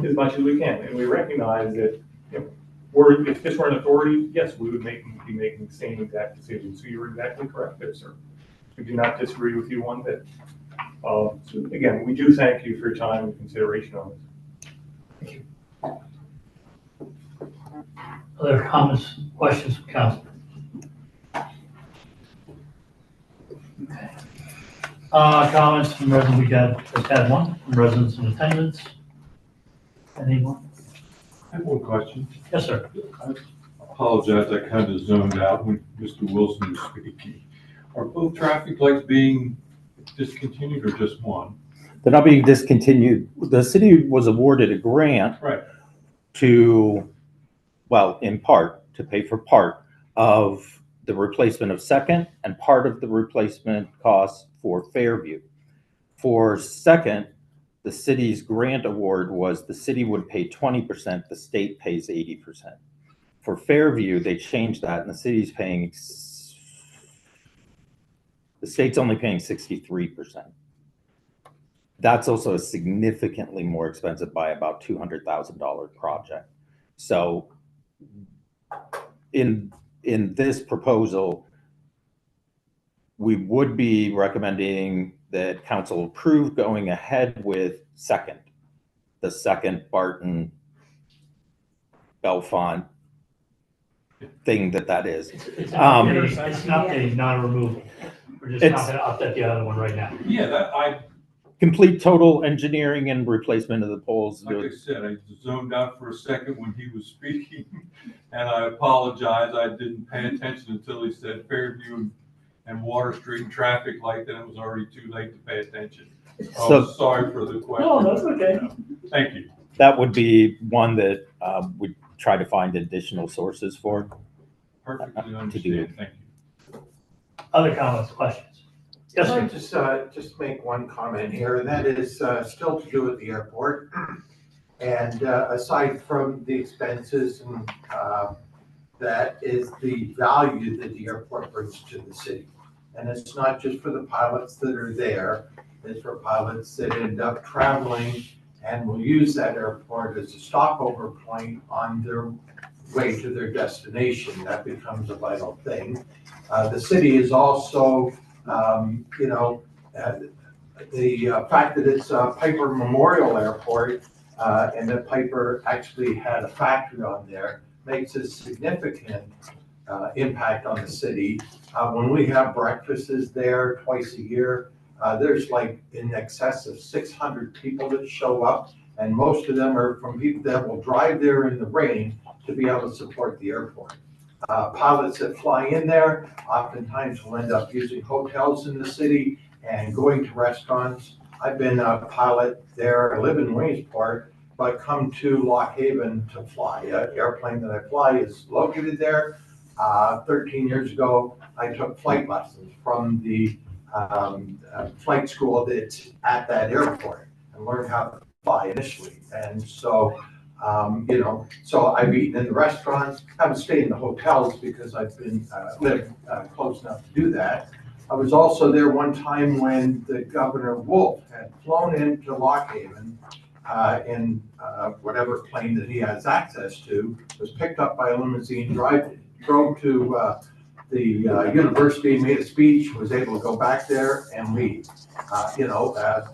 as much as we can. And we recognize that if this were an authority, yes, we would be making the same exact decision. So you're exactly correct there, sir. We do not disagree with you one bit. So again, we do thank you for your time and consideration on this. Thank you. Other comments, questions from council? Okay. Comments from residents, we just had one from residents in attendance. Anyone? I have one question. Yes, sir. apologize, I kind of zoned out when Mr. Wilson was speaking. Are both traffic lights being discontinued or just one? They're not being discontinued. The city was awarded a grant Right. to, well, in part, to pay for part of the replacement of Second and part of the replacement costs for Fairview. For Second, the city's grant award was the city would pay 20%, the state pays 80%. For Fairview, they changed that and the city's paying, the state's only paying 63%. That's also a significantly more expensive by about $200,000 project. So in this proposal, we would be recommending that council approve going ahead with Second, the Second Barton Bellefonte thing that is. It's an update, not a removal. We're just not gonna update the other one right now. Yeah, that, I, Complete total engineering and replacement of the poles. like I said, I zoned out for a second when he was speaking, and I apologize, I didn't pay attention until he said Fairview and Water Street and traffic light, then it was already too late to pay attention. So- Sorry for the question. No, that's okay. Thank you. That would be one that we try to find additional sources for. Perfectly to do. understand, thank you. Other comments, questions? Yes, I'd sir. like to just make one comment here, and that is still to do with the airport. And aside from the expenses, and that is the value that the airport brings to the city. And it's not just for the pilots that are there, it's for pilots that end up traveling and will use that airport as a stopover point on their way to their destination. That becomes a vital thing. The city is also the fact that it's a Piper Memorial Airport and that Piper actually had a factory on there makes a significant impact on the city. When we have breakfasts there twice a year, there's like in excess of 600 people that show up, and most of them are from people that will drive there in the rain to be able to support the airport. Pilots that fly in there oftentimes will end up using hotels in the city and going to restaurants. I've been a pilot there. I live in Williamsport, but come to Lock Haven to fly. The airplane that I fly is located there. 13 years ago, I took flight lessons from the flight school that's at that airport and learned how to fly initially. And so so I've eaten in the restaurants, haven't stayed in the hotels because I've been lived close enough to do that. I was also there one time when the Governor Wolf had flown into Lock Haven in whatever plane that he has access to, was picked up by a limousine, drove to the university, made a speech, was able to go back there and leave.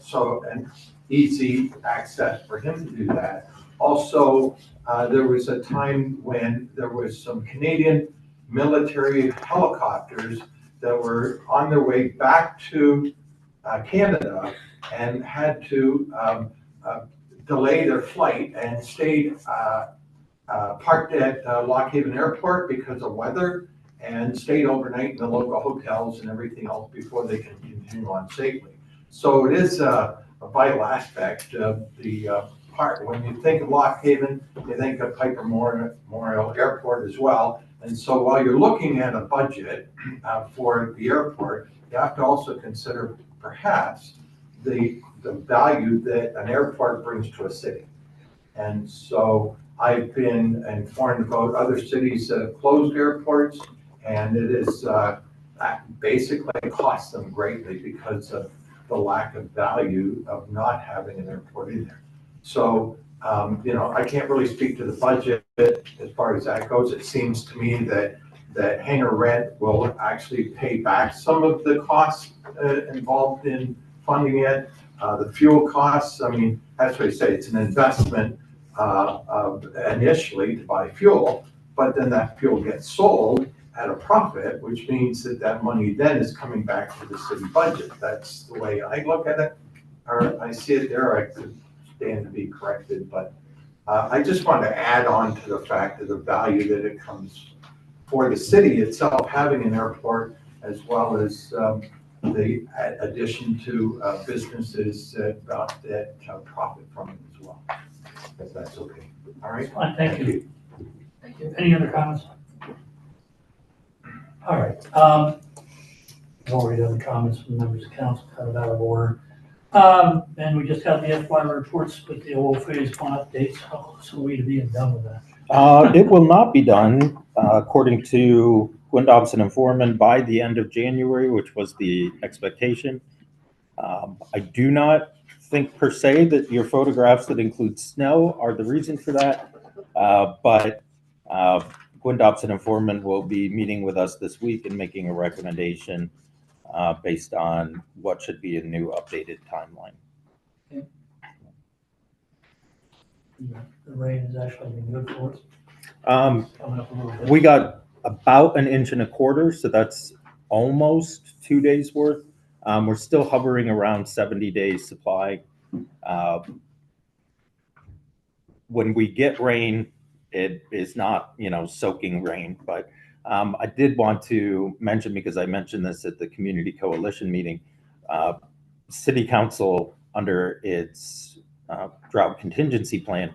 So and easy access for him to do that. Also, there was a time when there was some Canadian military helicopters that were on their way back to Canada and had to delay their flight and stayed parked at Lock Haven Airport because of weather and stayed overnight in the local hotels and everything else before they can continue on safely. So it is a vital aspect of the part. When you think of Lock Haven, you think of Piper Memorial Airport as well. And so while you're looking at a budget for the airport, you have to also consider perhaps the value that an airport brings to a city. And so I've been informed about other cities that have closed airports, and it is basically costs them greatly because of the lack of value of not having an airport in there. So, I can't really speak to the budget as far as that goes. It seems to me that hangar rent will actually pay back some of the costs involved in funding it. The fuel costs, I mean, that's what I say, it's an investment initially to buy fuel, but then that fuel gets sold at a profit, which means that money then is coming back to the city budget. That's the way I look at it, or I see it there. I could stand to be corrected, but I just want to add on to the fact of the value that it comes for the city itself having an airport, as well as the addition to businesses that profit from it as well. If that's okay. All right? Fine, thank you. Thank you. Any other comments? All right. Already other comments from members of council, kind of out of order. And we just got the FY reports with the old phase one updates, so we to be done with that. It will not be done, according to Gwen Dobson and Foreman, by the end of January, which was the expectation. I do not think per se that your photographs that include snow are the reason for that, but Gwen Dobson and Foreman will be meeting with us this week and making a recommendation based on what should be a new updated timeline. Okay. The rain has actually been good for us. Coming up a little bit. We got about 1.25 inches, so that's almost 2 days worth. We're still hovering around 70 days supply. When we get rain, it is not, soaking rain, but I did want to mention, because I mentioned this at the Community Coalition meeting, City Council, under its drought contingency plan,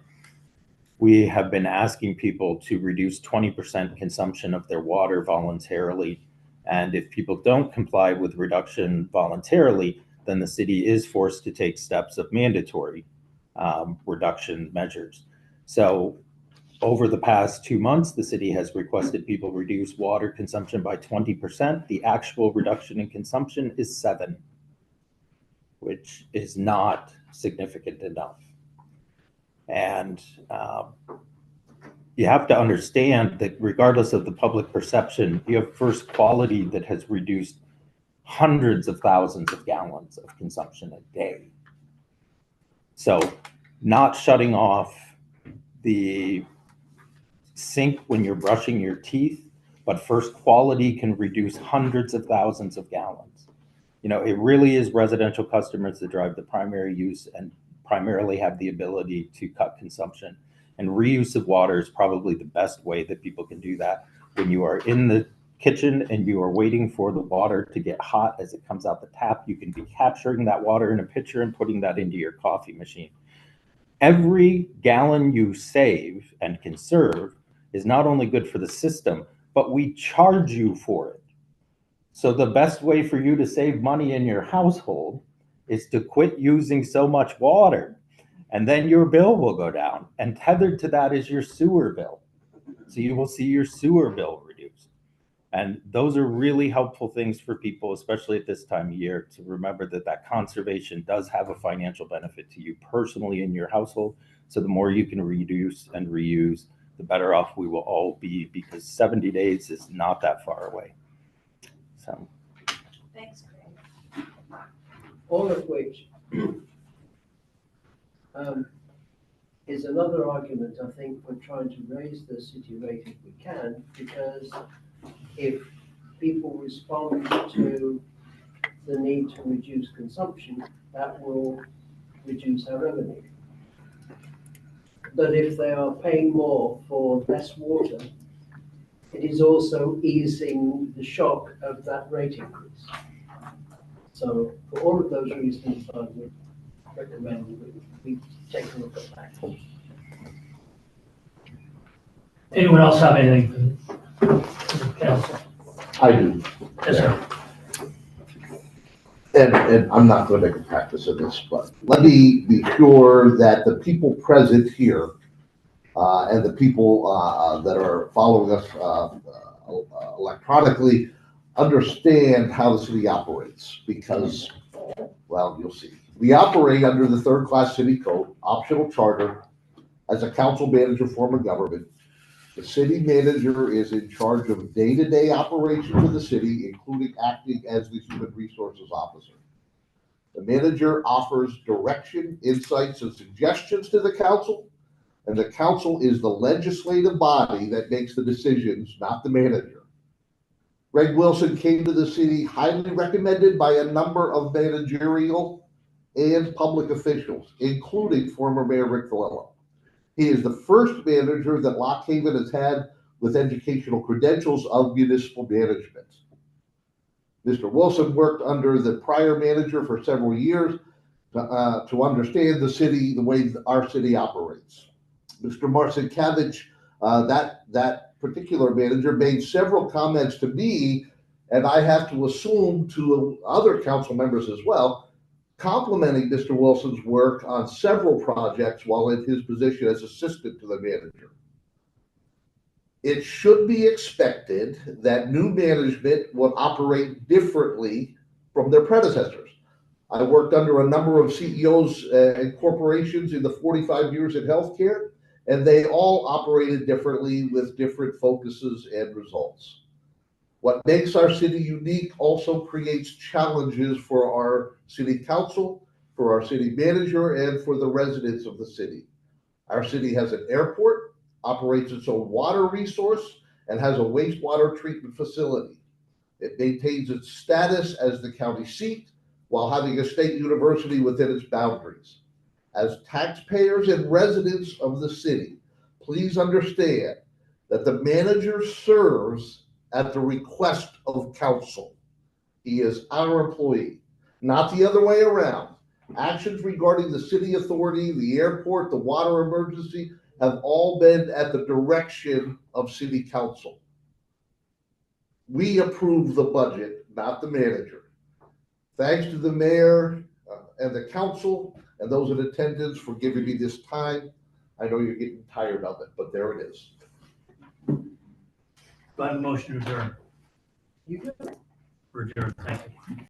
we have been asking people to reduce 20% consumption of their water voluntarily. And if people don't comply with reduction voluntarily, then the city is forced to take steps of mandatory reduction measures. So over the past 2 months, the city has requested people reduce water consumption by 20%. The actual reduction in consumption is 7%, which is not significant enough. And you have to understand that regardless of the public perception, you have First Quality that has reduced hundreds of thousands of gallons of consumption a day. So not shutting off the sink when you're brushing your teeth, but First Quality can reduce hundreds of thousands of gallons. It really is residential customers that drive the primary use and primarily have the ability to cut consumption. And reuse of water is probably the best way that people can do that. When you are in the kitchen and you are waiting for the water to get hot as it comes out the tap, you can be capturing that water in a pitcher and putting that into your coffee machine. Every gallon you save and conserve is not only good for the system, but we charge you for it. So the best way for you to save money in your household is to quit using so much water, and then your bill will go down. And tethered to that is your sewer bill. So you will see your sewer bill reduced. And those are really helpful things for people, especially at this time of year, to remember that conservation does have a financial benefit to you personally in your household. So the more you can reduce and reuse, the better off we will all be, because 70 days is not that far away. So. Thanks, Craig. All of which is another argument, I think, for trying to raise the city rate if we can, because if people respond to the need to reduce consumption, that will reduce our revenue. But if they are paying more for less water, it is also easing the shock of that rate increase. So for all of those reasons, I would recommend we take a look at that. Anyone else have anything for the council? I do. Yes, sir. And I'm not going to make a practice of this, but let me be sure that the people present here and the people that are following us electronically understand how the city operates, because, well, you'll see. We operate under the third-class city code, optional charter, as a council manager form of government. The city manager is in charge of day-to-day operations of the city, including acting as the human resources officer. The manager offers direction, insights, and suggestions to the council, and the council is the legislative body that makes the decisions, not the manager. Greg Wilson came to the city highly recommended by a number of managerial and public officials, including former Mayor Rick Valillo. He is the first manager that Lock Haven has had with educational credentials of municipal management. Mr. Wilson worked under the prior manager for several years to understand the city, the way our city operates. Mr. Marcinkevich, that particular manager, made several comments to me, and I have to assume to other council members as well, complimenting Mr. Wilson's work on several projects while in his position as assistant to the manager. It should be expected that new management will operate differently from their predecessors. I worked under a number of CEOs and corporations in the 45 years in healthcare, and they all operated differently with different focuses and results. What makes our city unique also creates challenges for our city council, for our city manager, and for the residents of the city. Our city has an airport, operates its own water resource, and has a wastewater treatment facility. It maintains its status as the county seat while having a state university within its boundaries. As taxpayers and residents of the city, please understand that the manager serves at the request of council. He is our employee, not the other way around. Actions regarding the city authority, the airport, the water emergency have all been at the direction of city council. We approve the budget, not the manager. Thanks to the mayor and the council and those in attendance for giving me this time. I know you're getting tired of it, but there it is. Do I have a motion to adjourn? You do. We're adjourned. Thank you.